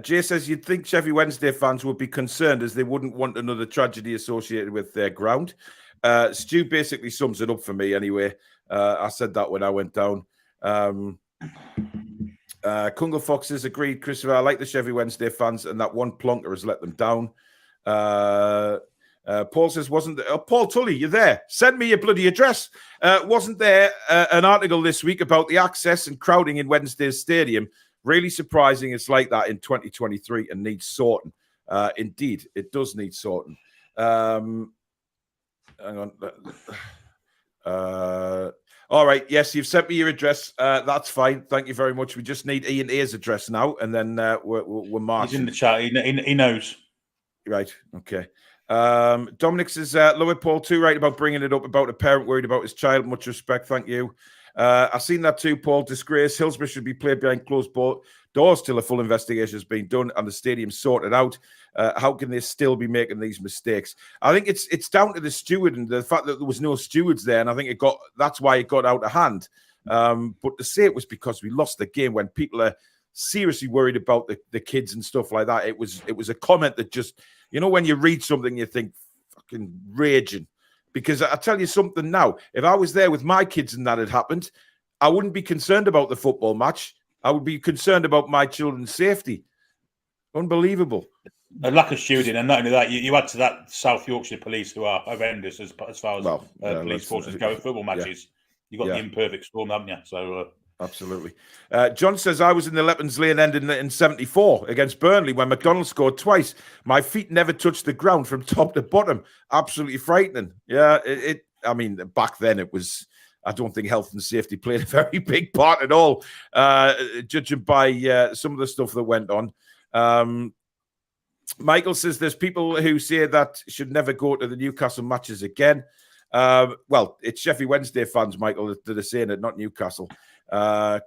Jay says, you'd think Sheffield Wednesday fans would be concerned as they wouldn't want another tragedy associated with their ground. Stu basically sums it up for me anyway. I said that when I went down. Kungle Fox says, agreed, Christopher. I like the Sheffield Wednesday fans, and that one plonker has let them down. Paul says, Paul Tully, you're there. Send me your bloody address. Wasn't there an article this week about the access and crowding in Wednesday's stadium? Really surprising it's like that in 2023 and needs sorting. Indeed, it does need sorting. Hang on. All right. Yes, you've sent me your address. That's fine. Thank you very much. We just need Ian A's address now, and then we're marching. He's in the chat. He knows. Right. Okay. Dominic says, Lower Paul too right about bringing it up about a parent worried about his child. Much respect. Thank you. I've seen that too, Paul. Disgrace. Hillsborough should be played behind closed doors till a full investigation has been done and the stadium sorted out. How can they still be making these mistakes? I think it's down to the steward and the fact that there was no stewards there, and I think that's why it got out of hand. But to say it was because we lost the game when people are seriously worried about the kids and stuff like that, it was a comment that just, when you read something you think fucking raging. Because I tell you something now, if I was there with my kids and that had happened, I wouldn't be concerned about the football match. I would be concerned about my children's safety. Unbelievable. A lack of shooting, and not only that, you add to that South Yorkshire police who are horrendous as far as police forces go at football matches. You've got the imperfect storm, haven't you? So absolutely. John says, I was in the Leppens Lane end in 74 against Burnley when McDonald scored twice. My feet never touched the ground from top to bottom. Absolutely frightening. Yeah, I mean, back then it was, I don't think health and safety played a very big part at all, judging by some of the stuff that went on. Michael says there's people who say that should never go to the Newcastle matches again. Well, it's Sheffield Wednesday fans, Michael, that are saying it, not Newcastle.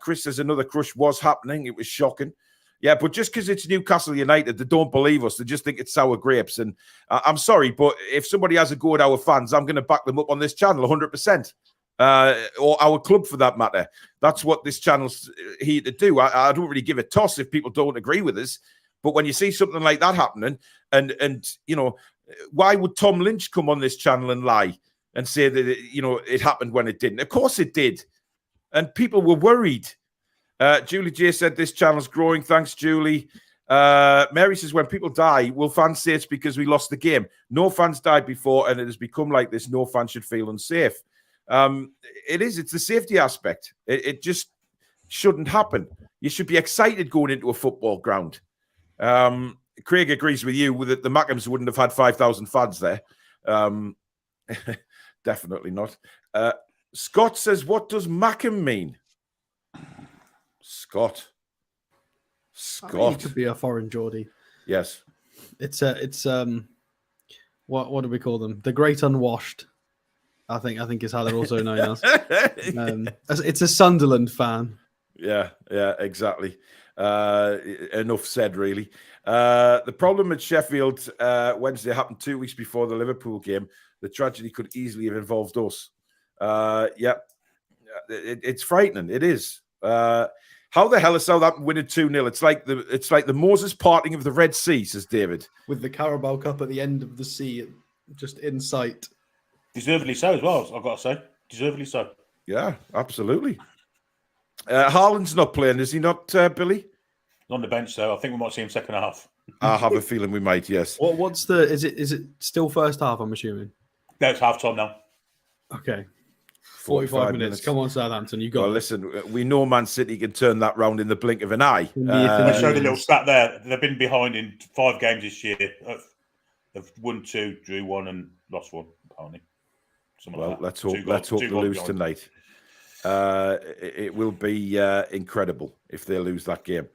Chris says another crush was happening. It was shocking. Yeah, but just because it's Newcastle United, they don't believe us. They just think it's sour grapes. And I'm sorry, but if somebody has a go at our fans, I'm going to back them up on this channel 100%. Or our club for that matter. That's what this channel's here to do. I don't really give a toss if people don't agree with us. But when you see something like that happening, and you know, why would Tom Lynch come on this channel and lie and say that it happened when it didn't? Of course it did, and people were worried. Julie J said this channel's growing. Thanks, Julie. Mary says, when people die, will fans say it's because we lost the game? No fans died before, and it has become like this. No fan should feel unsafe. It's the safety aspect. It just shouldn't happen. You should be excited going into a football ground. Craig agrees with you that the Mackhams wouldn't have had 5,000 fans there. Definitely not. Scott says, what does Mackham mean? Scott. I mean, it could be a foreign Geordie. Yes. It's what do we call them? The Great Unwashed. I think is how they're also known as. It's a Sunderland fan. Yeah, exactly. Enough said, really. The problem at Sheffield Wednesday happened 2 weeks before the Liverpool game. The tragedy could easily have involved us. It's frightening. It is. How the hell is Southampton winning 2-0? It's like the Moses parting of the Red Sea, says David. With the Carabao Cup at the end of the sea, just in sight. Deservedly so as well, I've got to say. Deservedly so. Yeah, absolutely. Haaland's not playing, is he not, Billy? On the bench, though. I think we might see him second half. I have a feeling we might, yes. Is it still first half, I'm assuming? No, it's half time now. Okay. 45 minutes. Come on, Southampton. You got it. Listen, we know Man City can turn that round in the blink of an eye. I showed a little stat there. They've been behind in 5 games this year. They've won 2, drew 1, and lost 1, apparently. Let's hope they lose tonight. It will be incredible if they lose that game.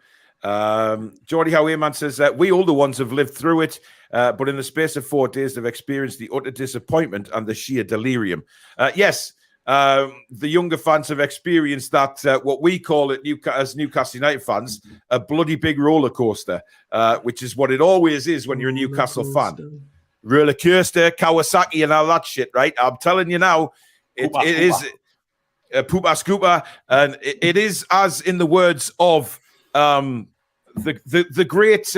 Geordie Howe says, we older ones have lived through it, but in the space of 4 days, they've experienced the utter disappointment and the sheer delirium. Yes, the younger fans have experienced that, what we call it as Newcastle United fans, a bloody big roller coaster, which is what it always is when you're a Newcastle fan. Roller coaster, Kawasaki, and all that shit, right? I'm telling you now, it is Poopa Scoopa, and it is, as in the words of the great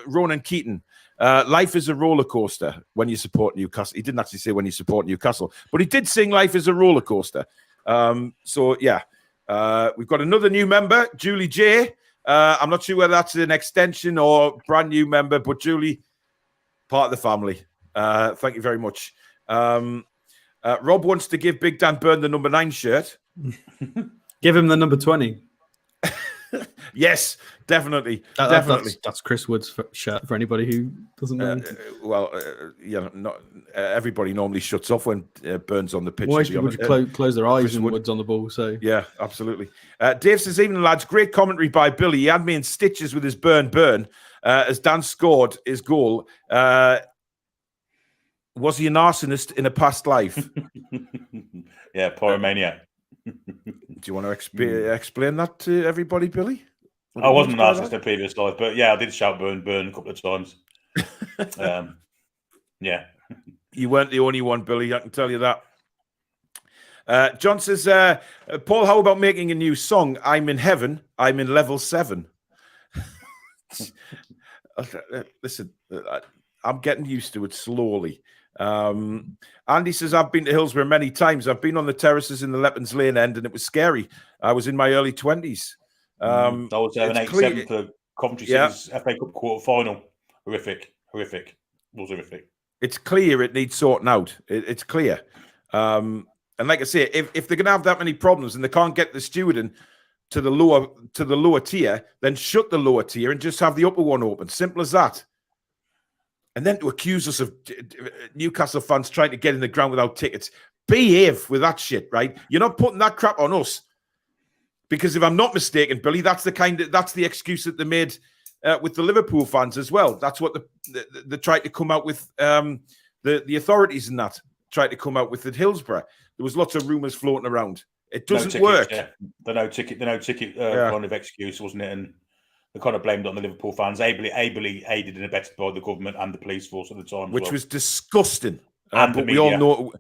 Ronan Keaton, life is a roller coaster when you support Newcastle. He didn't actually say when you support Newcastle, but he did sing life is a roller coaster. So yeah, we've got another new member, Julie J. I'm not sure whether that's an extension or brand new member, but Julie, part of the family. Thank you very much. Rob wants to give Big Dan Burn the number 9 shirt. Give him the number 20. Yes, definitely. That's Chris Wood's shirt for anybody who doesn't know. Not everybody normally shuts off when Burns on the pitch. Most people close their eyes when Wood's on the ball. So yeah, absolutely. Dave says, evening lads, great commentary by Billy. He had me in stitches with his burn. As Dan scored his goal. Was he an arsonist in a past life? Yeah, pyromaniac. Do you want to explain that to everybody, Billy? I wasn't an arsonist in a previous life, but yeah, I did shout burn a couple of times. Yeah. You weren't the only one, Billy, I can tell you that. John says, Paul, how about making a new song? I'm in heaven, I'm in level 7. Listen, I'm getting used to it slowly. Andy says, I've been to Hillsborough many times. I've been on the terraces in the Leppins Lane end, and it was scary. I was in my early 20s. I was there in 87 for Coventry City's FA Cup quarter final. Horrific. It was horrific. It's clear it needs sorting out. It's clear. And like I say, if they're going to have that many problems and they can't get the stewarding to the lower tier, then shut the lower tier and just have the upper one open. Simple as that. And then to accuse us of Newcastle fans trying to get in the ground without tickets, behave with that shit, right? You're not putting that crap on us. Because if I'm not mistaken, Billy, that's the excuse that they made with the Liverpool fans as well. That's what they tried to come out with. The authorities and that tried to come out with at Hillsborough. There was lots of rumours floating around. It doesn't work. Yeah. The no ticket kind of excuse, wasn't it? And they kind of blamed it on the Liverpool fans, ably aided and abetted by the government and the police force at the time, which was disgusting. And but we all know,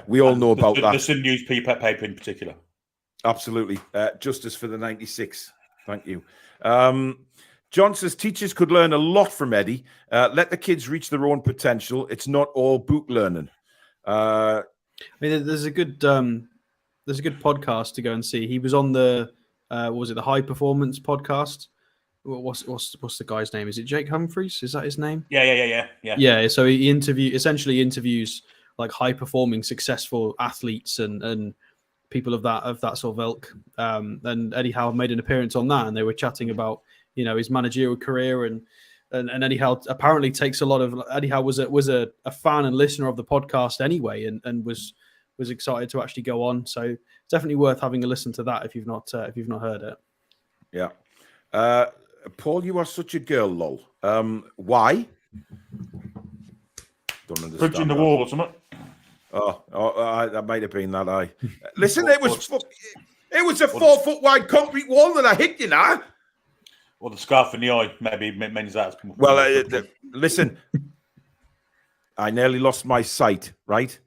we all know about that. The Sun newspaper in particular. Absolutely, justice for the 96. Thank you. John says teachers could learn a lot from Eddie. Let the kids reach their own potential. It's not all book learning. I mean, there's a good podcast to go and see. He was on the was it the High Performance podcast? What's the guy's name? Is it Jake Humphreys? Is that his name? Yeah. Yeah. So he essentially interviews like high performing, successful athletes and people of that sort of ilk. And Eddie Howe made an appearance on that, and they were chatting about his managerial career and Eddie Howe apparently takes a lot of. Eddie Howe was a fan and listener of the podcast anyway, and was excited to actually go on. So it's definitely worth having a listen to that if you've not heard it. Yeah. Paul, you are such a girl, lol. Why? Don't understand. Bridging the wall or something. That might have been that. Listen, it was a 4 foot wide concrete wall that I hit. Or the scarf in the eye maybe means that. Well, listen, I nearly lost my sight. Right.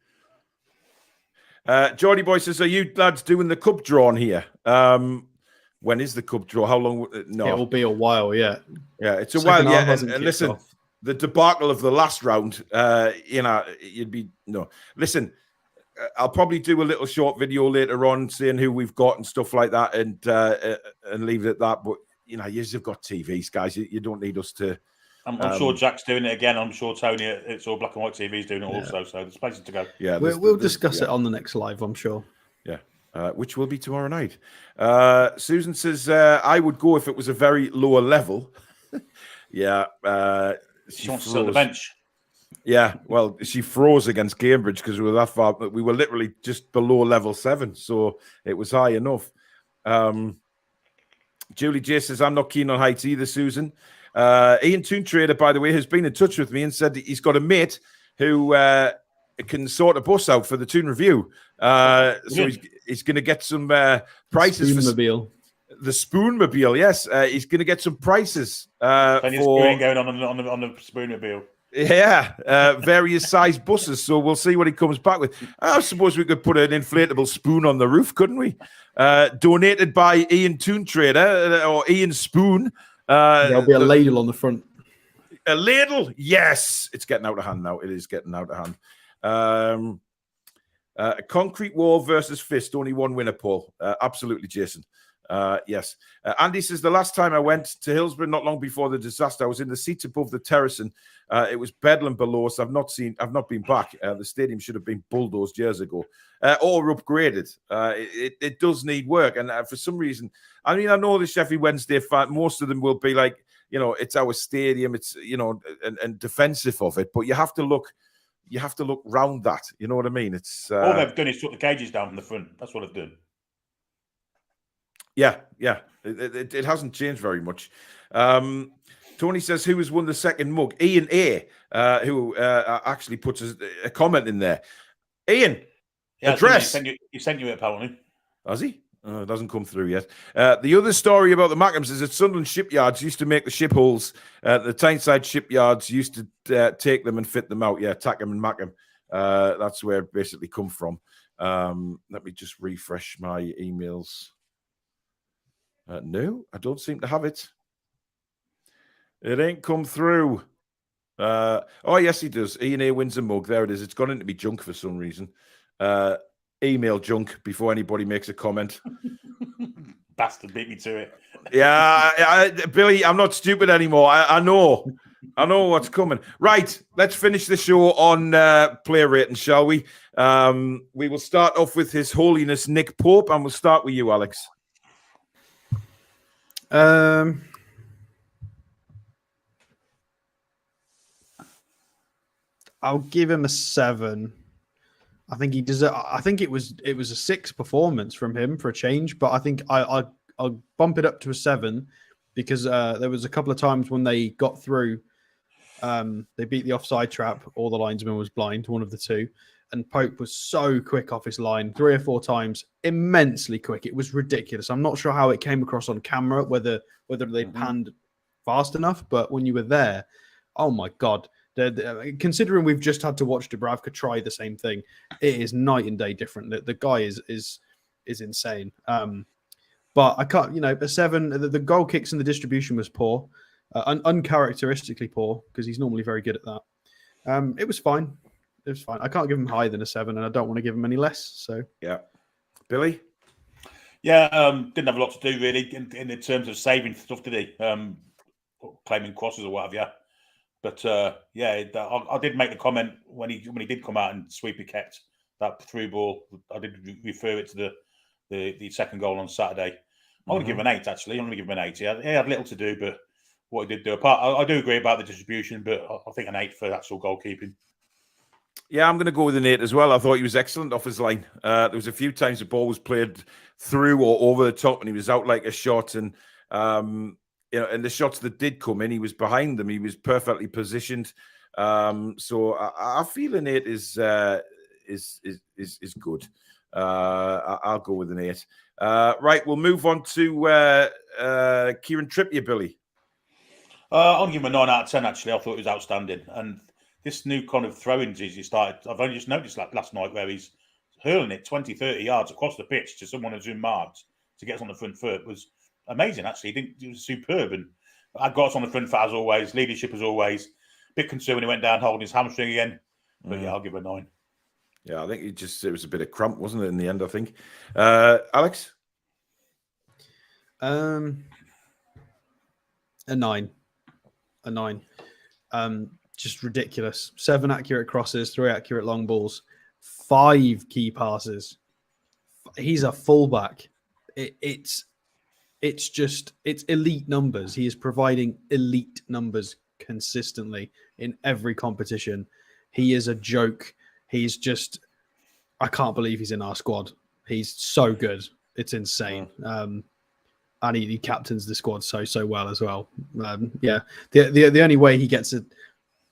Geordie Boy says, "Are you lads doing the cup draw here? When is the cup draw? How long? No, it will be a while. Yeah, it's a while. Yeah, and listen, the debacle of the last round. You'd be no. Listen, I'll probably do a little short video later on saying who we've got and stuff like that, and leave it at that. But you've got TVs, guys. You don't need us to. I'm sure Jack's doing it again. I'm sure Tony, it's all black and white TV's doing it also. So there's places to go. Yeah, we'll discuss it on the next live, I'm sure. Yeah. Which will be tomorrow night. Susan says, I would go if it was a very lower level. Yeah. She wants to sit on the bench. Yeah. Well, she froze against Cambridge because we were that far. But we were literally just below level 7. So it was high enough. Julie J says, I'm not keen on heights either, Susan. Ian Toon Trader, by the way, has been in touch with me and said he's got a mate who can sort a bus out for the Toon Review. So he's going to get some prices for the Spoonmobile. Yes, he's going to get some prices for going on the Spoonmobile. Yeah, various size buses. So we'll see what he comes back with. I suppose we could put an inflatable spoon on the roof, couldn't we? Donated by Ian Toon Trader or Ian Spoon. There'll be a ladle on the front. A ladle? Yes. It's getting out of hand now. It is getting out of hand. A concrete wall versus fist. Only one winner, Paul. Absolutely, Jason. Yes. Andy says, the last time I went to Hillsborough, not long before the disaster, I was in the seats above the terrace and it was bedlam below. So I've not been back. The stadium should have been bulldozed years ago or upgraded. It does need work. And for some reason, I mean, I know the Sheffield Wednesday fan, most of them will be like, it's our stadium. It's, and defensive of it, but you have to look round that. You know what I mean? It's all they've done is took the cages down from the front. That's what they've done. Yeah. It hasn't changed very much. Tony says, who has won the second mug? Ian A, who actually puts a comment in there. Ian, address. He sent you it, apparently. Has he? It hasn't come through yet. The other story about the Mackhams is that Sunderland shipyards used to make the ship hulls. The Tyneside shipyards used to take them and fit them out. Yeah, Tackham and Mackham. That's where it basically come from. Let me just refresh my emails. No, I don't seem to have it. It ain't come through. Oh, yes, he does. Ian A wins a mug. There it is. It's gone into me junk for some reason. Email junk before anybody makes a comment. Bastard beat me to it. Yeah, Billy, I'm not stupid anymore. I know what's coming. Right, let's finish the show on player rating, shall we? We will start off with His Holiness Nick Pope, and we'll start with you, Alex. I'll give him a 7. I think he deserves. I think it was a 6 performance from him for a change, but I think I'll bump it up to a 7 because there was a couple of times when they got through. They beat the offside trap, or the linesman was blind, one of the two, and Pope was so quick off his line 3 or 4 times, immensely quick. It was ridiculous. I'm not sure how it came across on camera, whether they panned fast enough, but when you were there, oh my God. Considering we've just had to watch Dubravka try the same thing, it is night and day different. The guy is insane. But I can't, a 7. The goal kicks and the distribution was poor. Uncharacteristically poor, because he's normally very good at that. It was fine. It was fine. I can't give him higher than a 7, and I don't want to give him any less. So yeah, Billy. Yeah, didn't have a lot to do really in terms of saving stuff, did he? Claiming crosses or what have you. But yeah, I did make the comment when he did come out and Sweeper kept that through ball. I did refer it to the second goal on Saturday. I'm going to give him an 8, actually. I'm going to give him an 8. He had little to do, but what he did do. I do agree about the distribution, but I think an 8 for actual goalkeeping. Yeah, I'm going to go with an 8 as well. I thought he was excellent off his line. There was a few times the ball was played through or over the top, and he was out like a shot. And and the shots that did come in, he was behind them. He was perfectly positioned. So I feel an 8 is good. I'll go with an 8. Right, we'll move on to Kieran Trippier, Billy. I'll give him a 9 out of 10. Actually, I thought he was outstanding, and this new kind of throw-ins he started, I've only just noticed last night where he's hurling it 20, 30 yards across the pitch to someone who's in marked to get us on the front foot was amazing, actually. It was superb. And I got us on the front foot as always, leadership as always. Bit concerned when he went down holding his hamstring again. But yeah, I'll give him a 9. Yeah, I think it was a bit of cramp, wasn't it, in the end, I think. Alex? A 9. A 9. Just ridiculous. 7 accurate crosses, 3 accurate long balls, 5 key passes. He's a fullback. It's elite numbers. He is providing elite numbers consistently in every competition. He is a joke. I can't believe he's in our squad. He's so good. It's insane. And he captains the squad so well as well. Yeah. The only way he gets it,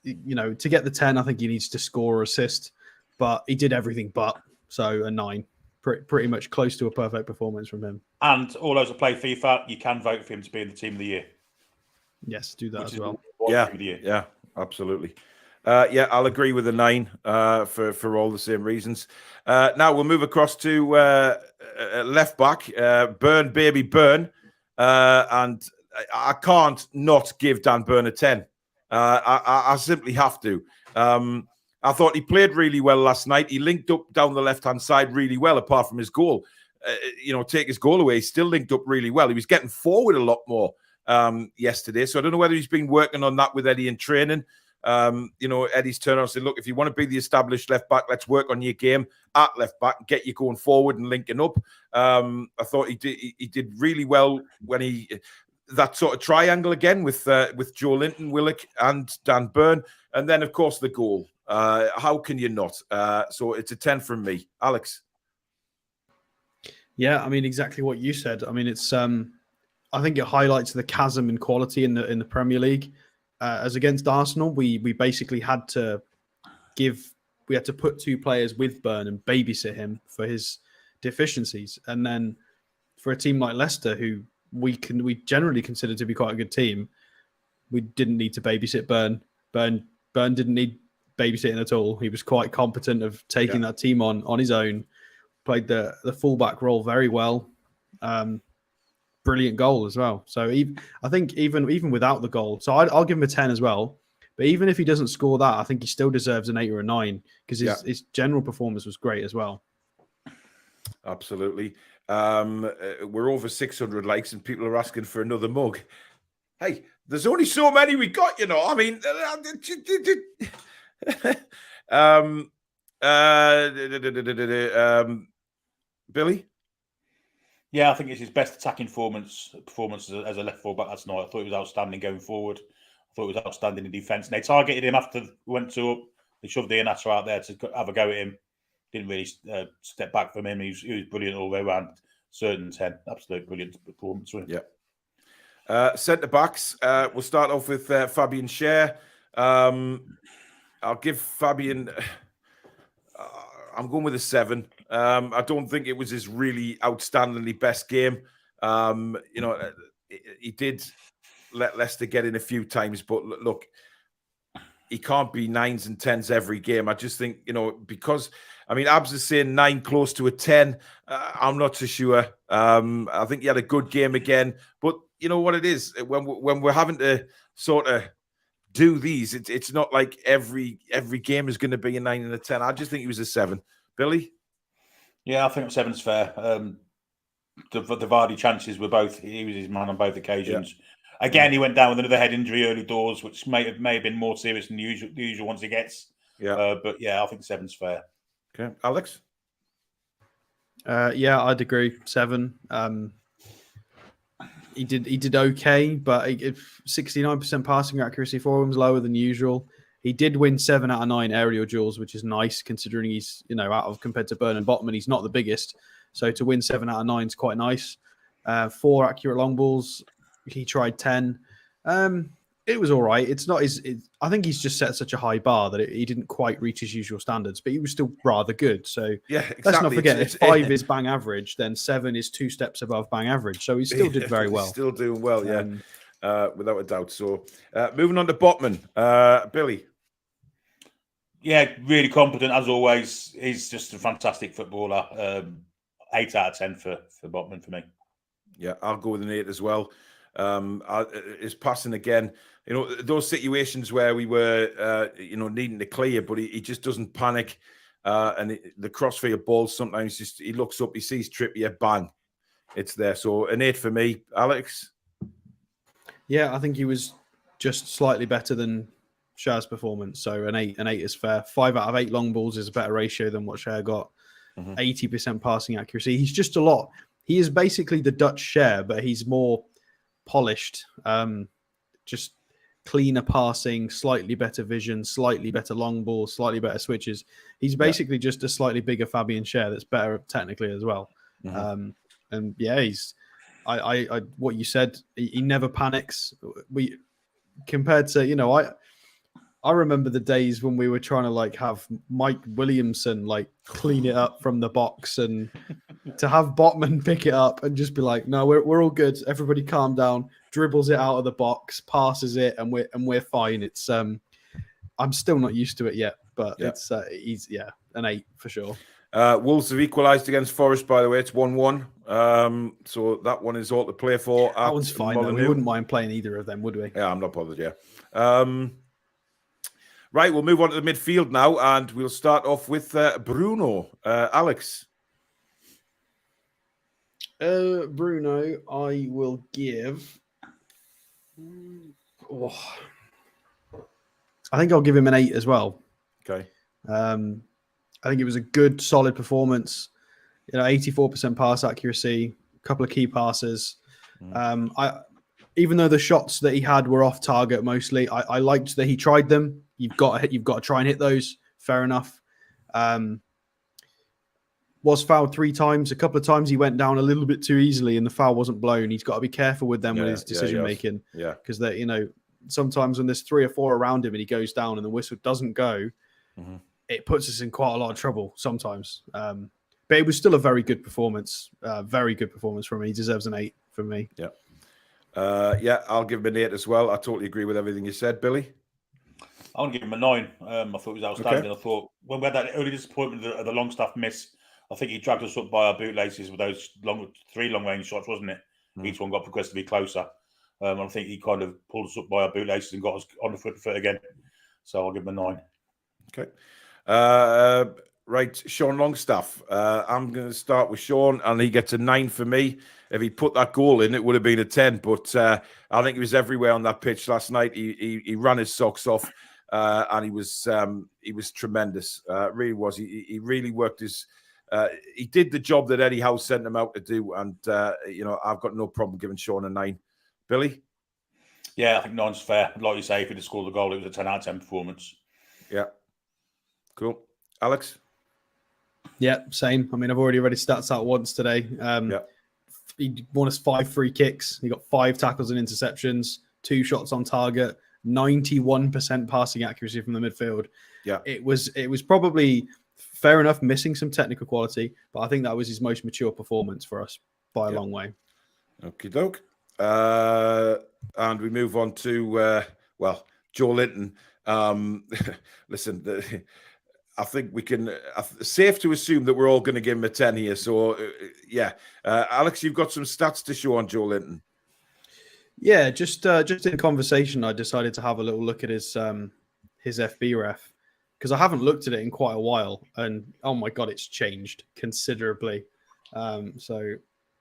to get the 10, I think he needs to score or assist, but he did everything but. So a 9, pretty much close to a perfect performance from him. And all those that play FIFA, you can vote for him to be in the team of the year. Yes, do that as well. Yeah, absolutely. I'll agree with a 9 for all the same reasons. Now we'll move across to left back, Burn baby Burn, and I can't not give Dan Burn a 10. I simply have to. I thought he played really well last night. He linked up down the left-hand side really well, apart from his goal. Take his goal away, he still linked up really well. He was getting forward a lot more yesterday. So I don't know whether he's been working on that with Eddie in training. Eddie's turned around and said, look, if you want to be the established left back, let's work on your game at left back and get you going forward and linking up. I thought he did really well when that sort of triangle again with Joelinton, Willock and Dan Burn. And then, of course, the goal. How can you not? So it's a 10 from me. Alex? Yeah, I mean, exactly what you said. I mean, it's I think it highlights the chasm in quality in the Premier League. As against Arsenal, we basically had to put 2 players with Burn and babysit him for his deficiencies. And then for a team like Leicester, who we generally consider to be quite a good team, we didn't need to babysit Burn. Burn didn't need babysitting at all. He was quite competent of taking that team on his own. Played the fullback role very well. Brilliant goal as well. So I think even without the goal, so I'll give him a 10 as well. But even if he doesn't score that, I think he still deserves an 8 or a 9 because his general performance was great as well. Absolutely. We're over 600 likes and people are asking for another mug. Hey, there's only so many we got, I mean, Billy? Yeah, I think it's his best attacking performance as a left full-back last night. I thought he was outstanding going forward. I thought he was outstanding in defence. And they targeted him after we went 2-up. They shoved Iheanacho out there to have a go at him. Didn't really step back from him. He was brilliant all the way around. Certain 10. Absolute brilliant performance. Yeah. Centre-backs. We'll start off with Fabian Schär. I'll give Fabian... I'm going with a 7. I don't think it was his really outstandingly best game. He did let Leicester get in a few times, but look, he can't be 9s and 10s every game. I just think, because, Abs is saying 9 close to a 10. I'm not so sure. I think he had a good game again, but you know what it is when we're having to sort of do these. It's not like every game is going to be a 9 and a 10. I just think he was a 7. Billy? Yeah, I think 7's fair. The Vardy chances were both. He was his man on both occasions. Yeah. Again, he went down with another head injury early doors, which may have been more serious than the usual ones he gets. Yeah, but yeah, I think 7's fair. Okay, Alex. Yeah, I'd agree. 7. He did okay, but 69% passing accuracy for him was lower than usual. He did win 7 out of 9 aerial duels, which is nice considering he's out of compared to Burn and Botman. He's not the biggest, so to win 7 out of 9 is quite nice. 4 accurate long balls. He tried 10. It was all right. It's not his. I think he's just set such a high bar that he didn't quite reach his usual standards, but he was still rather good. So yeah, exactly. Let's not forget, if 5 is bang average, then 7 is 2 steps above bang average. So he still did very well. He's still doing well, yeah, without a doubt. So moving on to Botman, Billy. Yeah, really competent as always. He's just a fantastic footballer. 8 out of 10 for Botman for me. Yeah, I'll go with an 8 as well. His passing again, those situations where we were, needing to clear, but he just doesn't panic. And the crossfield balls, sometimes he looks up, he sees Trippier, bang, it's there. So an 8 for me. Alex? Yeah, I think he was just slightly better than Shah's performance. So an 8 is fair. 5 out of 8 long balls is a better ratio than what Shah got. 80% passing accuracy. He's just a lot. He is basically the Dutch Shah, but he's more polished, just cleaner passing, slightly better vision, slightly better long ball, slightly better switches. He's basically just a slightly bigger Fabian Schär that's better technically as well. And yeah, I what you said, he never panics. Compared to, I remember the days when we were trying to have Mike Williamson clean it up from the box, and to have Botman pick it up and just be like, no, we're all good. Everybody calm down. Dribbles it out of the box, passes it, and we're fine. It's I'm still not used to it yet, but it's he's an 8 for sure. Wolves have equalised against Forest, by the way. It's 1-1. So that one is all to play for. That one's fine, though. We wouldn't mind playing either of them, would we? Yeah, I'm not bothered, right, we'll move on to the midfield now, and we'll start off with Bruno. Alex? Bruno, I will give... I think I'll give him an 8 as well. Okay. I think it was a good, solid performance. 84% pass accuracy, a couple of key passes. Even though the shots that he had were off target mostly, I liked that he tried them. You've got to try and hit those. Fair enough. Was fouled 3 times. A couple of times he went down a little bit too easily, and the foul wasn't blown. He's got to be careful with them with his decision making. Yeah, because that sometimes when there's 3 or 4 around him and he goes down and the whistle doesn't go, it puts us in quite a lot of trouble sometimes. But it was still a very good performance. Very good performance from him. He deserves an 8 from me. Yeah. I'll give him an 8 as well. I totally agree with everything you said, Billy. I want to give him a 9. I thought it was outstanding. Okay. I thought when we had that early disappointment of the Longstaff miss, I think he dragged us up by our bootlaces with those 3 long-range shots, wasn't it? Each one got progressively closer. I think he kind of pulled us up by our bootlaces and got us on the foot again. So I'll give him a 9. Okay. Right, Sean Longstaff. I'm going to start with Sean, and he gets a 9 for me. If he put that goal in, it would have been a 10. But I think he was everywhere on that pitch last night. He ran his socks off, and he was tremendous. Really was. He really worked his. He did the job that Eddie Howe sent him out to do, and I've got no problem giving Sean a 9. Billy? Yeah, I think 9's fair. Like you say, if he'd have scored the goal, it was a 10 out of 10 performance. Yeah. Cool. Alex? Yeah, same. I mean, I've already read his stats out once today. He won us 5 free kicks. He got 5 tackles and interceptions, 2 shots on target, 91% passing accuracy from the midfield. Yeah, it was probably fair enough, missing some technical quality, but I think that was his most mature performance for us by a long way. Okie doke. And we move on to Joelinton. Listen. I think we can. Safe to assume that we're all going to give him a 10 here. So, Alex, you've got some stats to show on Joelinton. Yeah, just in conversation, I decided to have a little look at his FB ref because I haven't looked at it in quite a while, and oh my god, it's changed considerably. So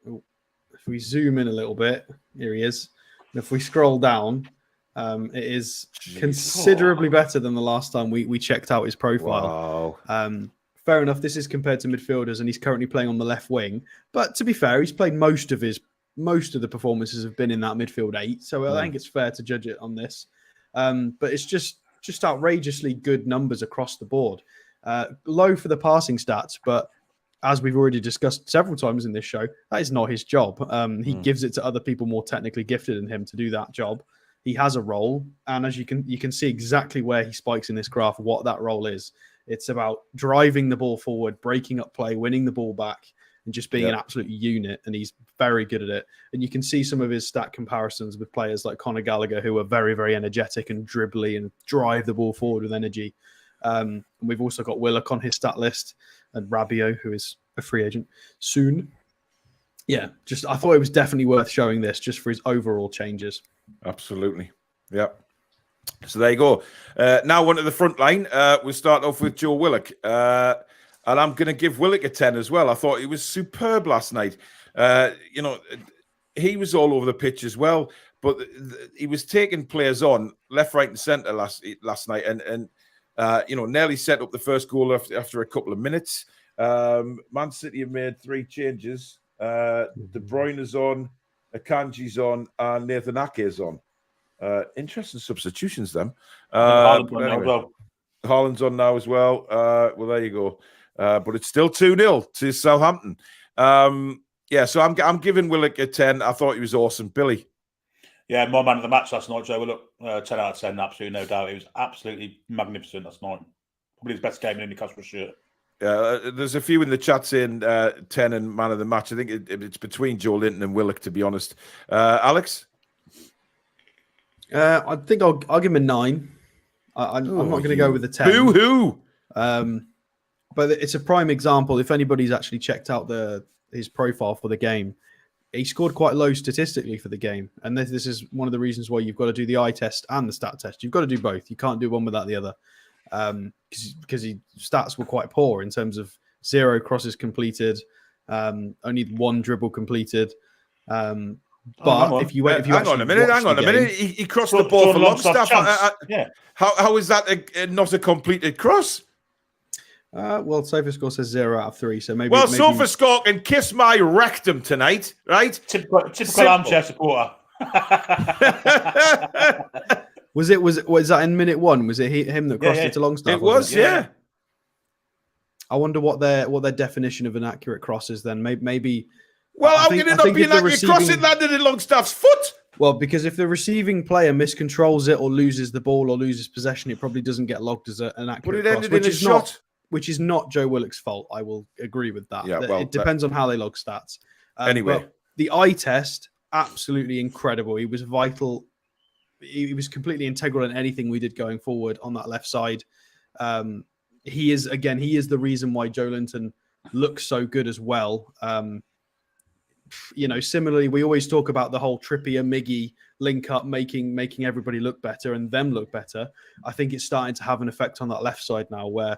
if we zoom in a little bit, here he is. And if we scroll down, it is considerably better than the last time we checked out his profile. Wow. Fair enough. This is compared to midfielders, and he's currently playing on the left wing. But to be fair, he's played most of the performances have been in that midfield 8. So I think it's fair to judge it on this. But it's just outrageously good numbers across the board. Low for the passing stats, but as we've already discussed several times in this show, that is not his job. He gives it to other people more technically gifted than him to do that job. He has a role, and as you can see exactly where he spikes in this graph, what that role is. It's about driving the ball forward, breaking up play, winning the ball back, and just being an absolute unit. And he's very good at it. And you can see some of his stat comparisons with players like Conor Gallagher, who are very, very energetic and dribbly and drive the ball forward with energy. And we've also got Willock on his stat list and Rabiot, who is a free agent soon. Yeah, I thought it was definitely worth showing this just for his overall changes. Absolutely. Yeah. So there you go. Now on to the front line. We'll start off with Joe Willock. And I'm going to give Willock a 10 as well. I thought he was superb last night. He was all over the pitch as well, but he was taking players on left, right, and centre last night, and nearly set up the first goal after a couple of minutes. Man City have made 3 changes. De Bruyne is on, Akanji's on, and Nathan Ake is on. Interesting substitutions, them. Haaland's on now as well. Well, there you go. But it's still 2-0 to Southampton. So I'm giving Willock a 10. I thought he was awesome. Billy? Yeah, my man of the match last night, Joe Willock. 10 out of 10, absolutely no doubt. He was absolutely magnificent last night. Probably his best game in the Newcastle shirt. There's a few in the chat saying 10 and man of the match. I think it's between Joelinton and Willock, to be honest. Alex? I think I'll give him a 9. I'm not going to go with a 10. Boo-hoo! But it's a prime example. If anybody's actually checked out his profile for the game, he scored quite low statistically for the game. And this is one of the reasons why you've got to do the eye test and the stat test. You've got to do both. You can't do one without the other. Because his stats were quite poor in terms of 0 crosses completed, only 1 dribble completed. But if you hang on a minute, he crossed the ball for Longstaff. How is that not a completed cross? Well, SofaScore says 0 out of 3, so maybe. Well, SofaScore can kiss my rectum tonight, right? Typical armchair supporter. Was that in minute 1? Was it him that crossed it to Longstaff? It was, yeah. I wonder what their definition of an accurate cross is then. Maybe. Well, how can it not be an accurate cross? It landed in Longstaff's foot. Well, because if the receiving player miscontrols it or loses the ball or loses possession, it probably doesn't get logged as an accurate cross. But it ended in a shot. Which is not Joe Willock's fault. I will agree with that. Yeah, well, it depends on how they log stats. Anyway, the eye test, absolutely incredible. He was vital. He was completely integral in anything we did going forward on that left side. He is the reason why Joelinton looks so good as well. Similarly, we always talk about the whole Trippier Miggy link up, making everybody look better and them look better. I think it's starting to have an effect on that left side now, where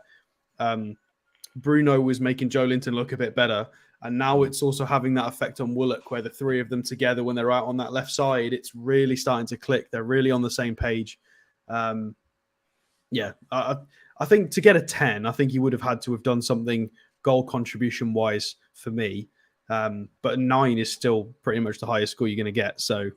Bruno was making Joelinton look a bit better, and now it's also having that effect on Willock, where the 3 of them together, when they're out on that left side, it's really starting to click. They're really on the same page. I think to get a 10, I think he would have had to have done something goal contribution wise for me. But 9 is still pretty much the highest score you're going to get. So,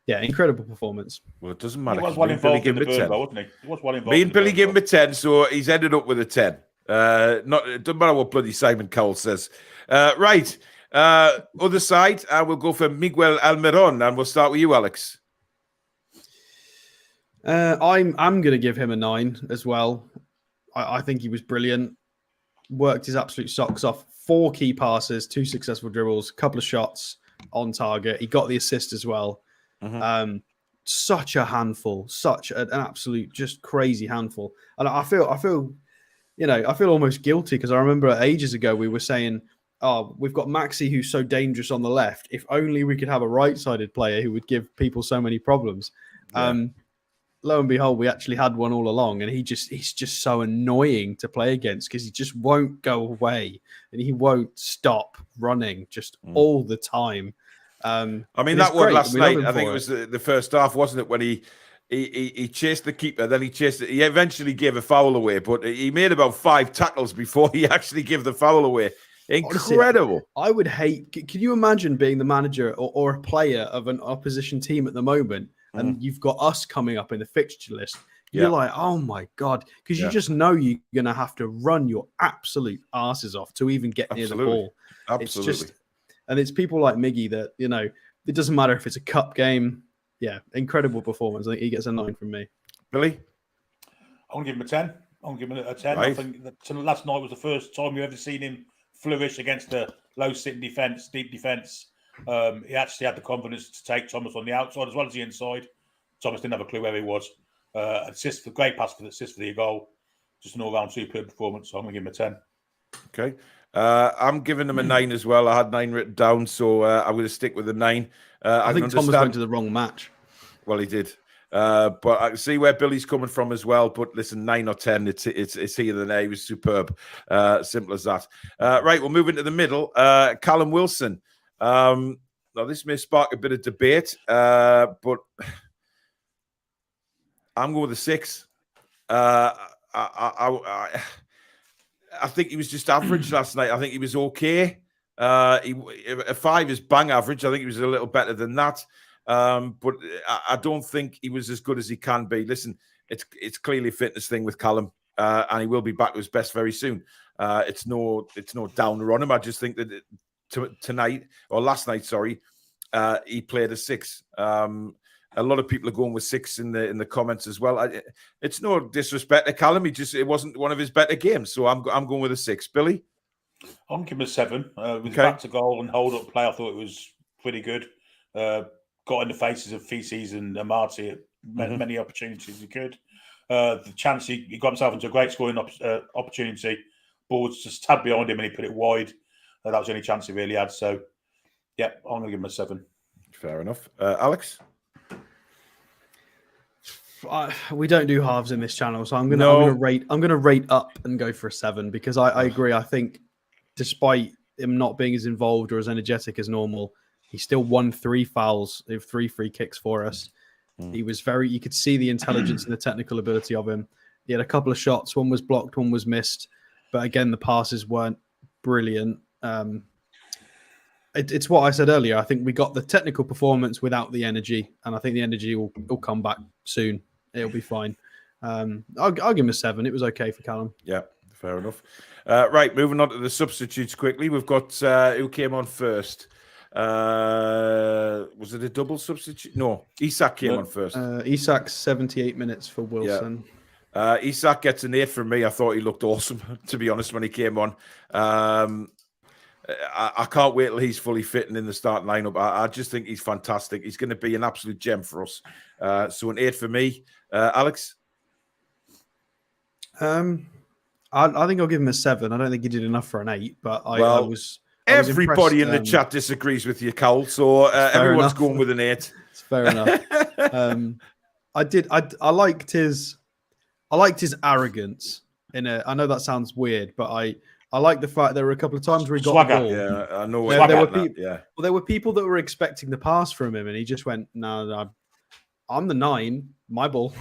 yeah, incredible performance. Well, it doesn't matter. He was well involved in the burn, wasn't he? He was well involved. Me and Billy gave him a 10, so he's ended up with a 10. It doesn't matter what bloody Simon Cowell says. Right. Other side, we'll go for Miguel Almiron, and we'll start with you, Alex. I'm going to give him a 9 as well. I think he was brilliant. Worked his absolute socks off. 4 key passes, 2 successful dribbles, a couple of shots on target. He got the assist as well. Mm-hmm. Such a handful, such an absolute just crazy handful. And I feel almost guilty because I remember ages ago we were saying oh, we've got Maxi who's so dangerous on the left. If only we could have a right-sided player who would give people so many problems. Yeah. Lo and behold, we actually had one all along, and he's just so annoying to play against because he just won't go away and he won't stop running just all the time. I mean, that one last night, I think it was the first half, wasn't it, when he chased the keeper, then he eventually gave a foul away, but he made about 5 tackles before he actually gave the foul away. Incredible. Honestly, I would hate. Can you imagine being the manager or a player of an opposition team at the moment, and you've got us coming up in the fixture list? You're like, oh my God, because you just know you're going to have to run your absolute asses off to even get near the ball. Absolutely. It's just, and it's people like Miggy that, it doesn't matter if it's a cup game. Yeah, incredible performance. I think he gets a 9 from me. Billy? I'm going to give him a 10. I'm going to give him a 10. Right. I think that last night was the first time you've ever seen him flourish against a low-sitting defence, deep defence. He actually had the confidence to take Thomas on the outside as well as the inside. Thomas didn't have a clue where he was. Assist for great pass for the goal. Just an all-round superb performance. So I'm going to give him a 10. Okay. I'm giving him a 9 as well. I had 9 written down, so I'm going to stick with the 9. I think Thomas went to the wrong match. Well, he did. But I can see where Billy's coming from as well. But listen, 9 or 10, it's here than there. He was superb. Simple as that. Right, we'll move into the middle. Callum Wilson. Now, this may spark a bit of debate, but I'm going with a 6. I think he was just average last night. I think he was okay. A 5 is bang average. I think he was a little better than that. But I don't think he was as good as he can be. Listen, it's clearly a fitness thing with Callum, and he will be back to his best very soon. It's no downer on him. I just think that last night, he played a 6. A lot of people are going with 6 in the comments as well. It's no disrespect to Callum. It wasn't one of his better games, so I'm going with a 6. Billy, I'm giving him a 7. With back to goal and hold up play, I thought it was pretty good. Got in the faces of Feces and Amati at many opportunities he could. The chance he got himself into a great scoring opportunity. Ball was just tad behind him and he put it wide. That was the only chance he really had. So, yeah, I'm going to give him a 7. Fair enough. Alex? We don't do halves in this channel, so I'm gonna rate up and go for a 7 because I agree. I think despite him not being as involved or as energetic as normal, he still won 3 fouls, 3 free kicks for us. He was you could see the intelligence and the technical ability of him. He had a couple of shots, one was blocked, one was missed, but again the passes weren't brilliant. It's what I said earlier. I think we got the technical performance without the energy, and I think the energy will come back soon. It'll be fine. I'll give him a 7. It was okay for Callum. Yeah, fair enough. Right, moving on to the substitutes quickly. We've got who came on first. Was it a double substitute? No, Isak came on first. Isak's 78 minutes for Wilson. Yeah. Isak gets an 8 from me. I thought he looked awesome, to be honest, when he came on. I can't wait till he's fully fit and in the starting lineup. I just think he's fantastic. He's going to be an absolute gem for us. So an 8 for me. Alex? I think I'll give him a 7. I don't think he did enough for an 8, but I was everybody in the chat disagrees with you, Cowell. So everyone's going with an 8. It's fair enough. I liked his arrogance I know that sounds weird, but I like the fact there were a couple of times where he got the ball. Yeah, I know. There were people that were expecting the pass from him, and he just went, "No, I'm the 9, my ball.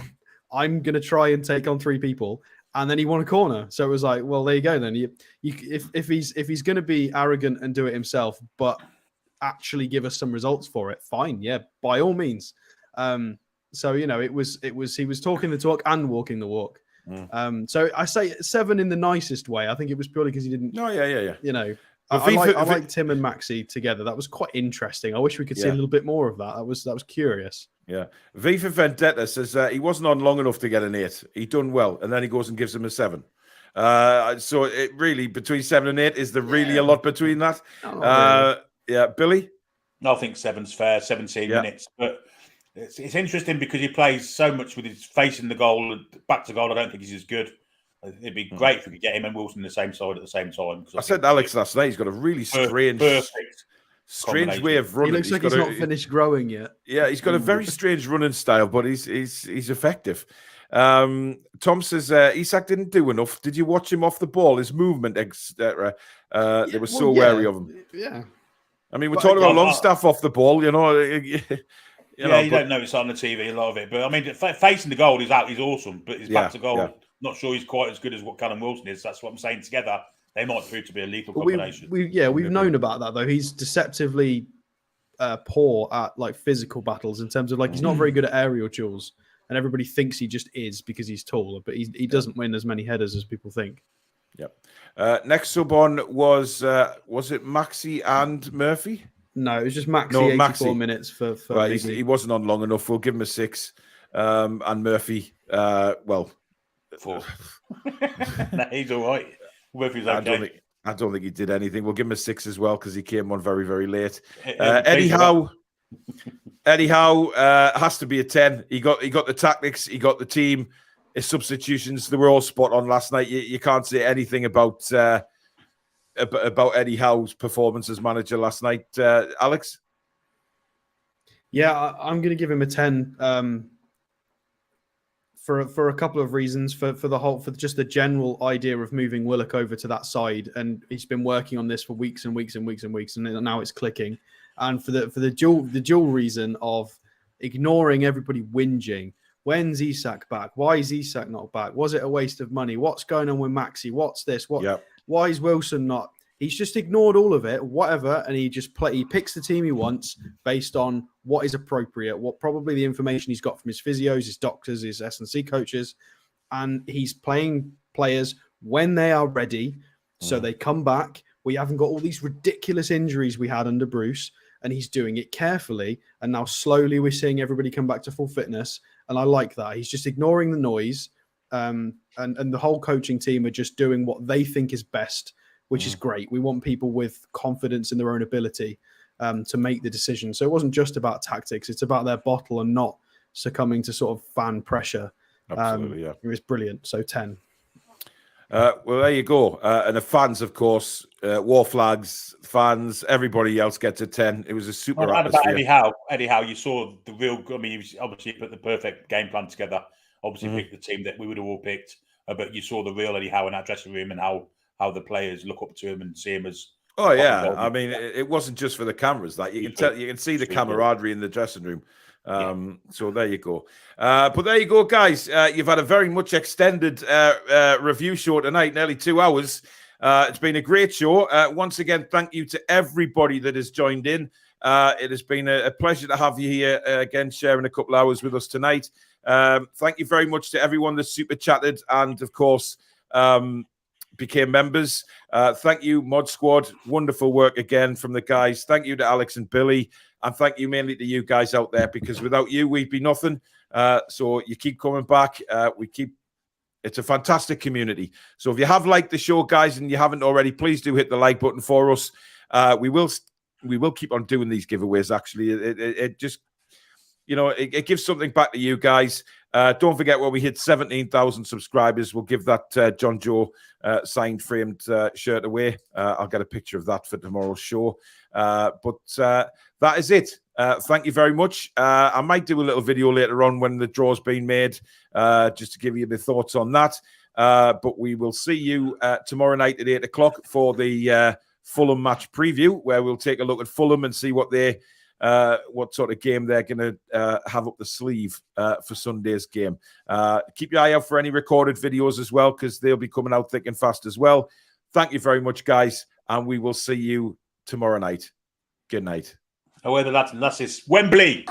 I'm going to try and take on 3 people." And then he won a corner. So it was like, well, there you go. Then if he's going to be arrogant and do it himself, but actually give us some results for it, fine, yeah, by all means. So it was he was talking the talk and walking the walk. So I say 7 in the nicest way. I think it was purely because he didn't. Oh yeah. I liked him and Maxi together. That was quite interesting. I wish we could see a little bit more of that. That was curious. Yeah. V for Vendetta says he wasn't on long enough to get an 8. He done well, and then he goes and gives him a 7. So it really between 7 and 8 is there really a lot between that? Really. Yeah, Billy. No, I think 7's fair. 17 minutes, but it's interesting because he plays so much with his face in the goal and back to goal. I don't think he's as good. It'd be great if we could get him and Wilson the same side at the same time. I said to Alex last night, he's got a really strange way of running. He looks like he's not finished growing yet. Yeah, he's got a very strange running style, but he's effective. Tom says Isak didn't do enough. Did you watch him off the ball? His movement, etc. They were so wary of him. Yeah. I mean, we're talking about Longstaff off the ball, you know. You don't notice on the TV a lot of it, but I mean, facing the goal, he's awesome, but his back to goal, not sure he's quite as good as what Callum Wilson is. That's what I'm saying. Together, they might prove to be a lethal combination. We've known about that though. He's deceptively poor at like physical battles in terms of like he's not very good at aerial duels, and everybody thinks he just is because he's taller, but he doesn't win as many headers as people think. Yep. Next sub on was it Maxi and Murphy? No, it was just Maxi. 84 Maxi. Minutes for right. He wasn't on long enough. We'll give him a 6. And Murphy, 4. No, he's all right. Murphy's okay. I don't think he did anything. We'll give him a 6 as well because he came on very, very late. Eddie Howe has to be a 10. He got the tactics. He got the team. His substitutions, they were all spot on last night. You can't say anything about Eddie Howe's performance as manager last night. Alex? Yeah, I'm going to give him a 10 for a couple of reasons. For just the general idea of moving Willock over to that side, and he's been working on this for weeks and weeks and weeks and weeks, and now it's clicking. And for the dual reason of ignoring everybody whinging. When's Isak back? Why is Isak not back? Was it a waste of money? What's going on with Maxi? What's this? Why is Wilson not? He's just ignored all of it, whatever, and he picks the team he wants based on what is appropriate, what probably the information he's got from his physios, his doctors, his S&C coaches, and he's playing players when they are ready, so they come back. We haven't got all these ridiculous injuries we had under Bruce, and he's doing it carefully, and now slowly we're seeing everybody come back to full fitness, and I like that. He's just ignoring the noise, and the whole coaching team are just doing what they think is best, which is great. We want people with confidence in their own ability to make the decision. So it wasn't just about tactics. It's about their bottle and not succumbing to sort of fan pressure. Absolutely, yeah. It was brilliant. So 10. Well, there you go. And the fans, of course, War Flags, fans, everybody else gets a 10. It was a super atmosphere. About Eddie Howe, you saw the real, I mean, he obviously put the perfect game plan together. Obviously picked the team that we would have all picked. But you saw the real Eddie Howe in that dressing room and how the players look up to him and see him as. Oh yeah, I mean, it wasn't just for the cameras. That you can see the camaraderie in the dressing room. So there you go. But there you go, guys. You've had a very much extended review show tonight, nearly 2 hours. It's been a great show. Once again, thank you to everybody that has joined in. It has been a pleasure to have you here again, sharing a couple hours with us tonight. Thank you very much to everyone that super chatted and, of course, became members. Thank you, Mod Squad. Wonderful work again from the guys. Thank you to Alex and Billy. And thank you mainly to you guys out there, because without you, we'd be nothing. So you keep coming back. It's a fantastic community. So if you have liked the show, guys, and you haven't already, please do hit the like button for us. We will keep on doing these giveaways, actually. It just, it gives something back to you guys. Don't forget, when we hit 17,000 subscribers, we'll give that John Joe signed framed shirt away. I'll get a picture of that for tomorrow's show. But that is it. Thank you very much. I might do a little video later on when the draw's been made, just to give you my thoughts on that. But we will see you tomorrow night at 8 o'clock for the Fulham match preview, where we'll take a look at Fulham and see what sort of game they're going to have up the sleeve for Sunday's game. Keep your eye out for any recorded videos as well, because they'll be coming out thick and fast as well. Thank you very much, guys, and we will see you tomorrow night. Good night. However, that's Wembley.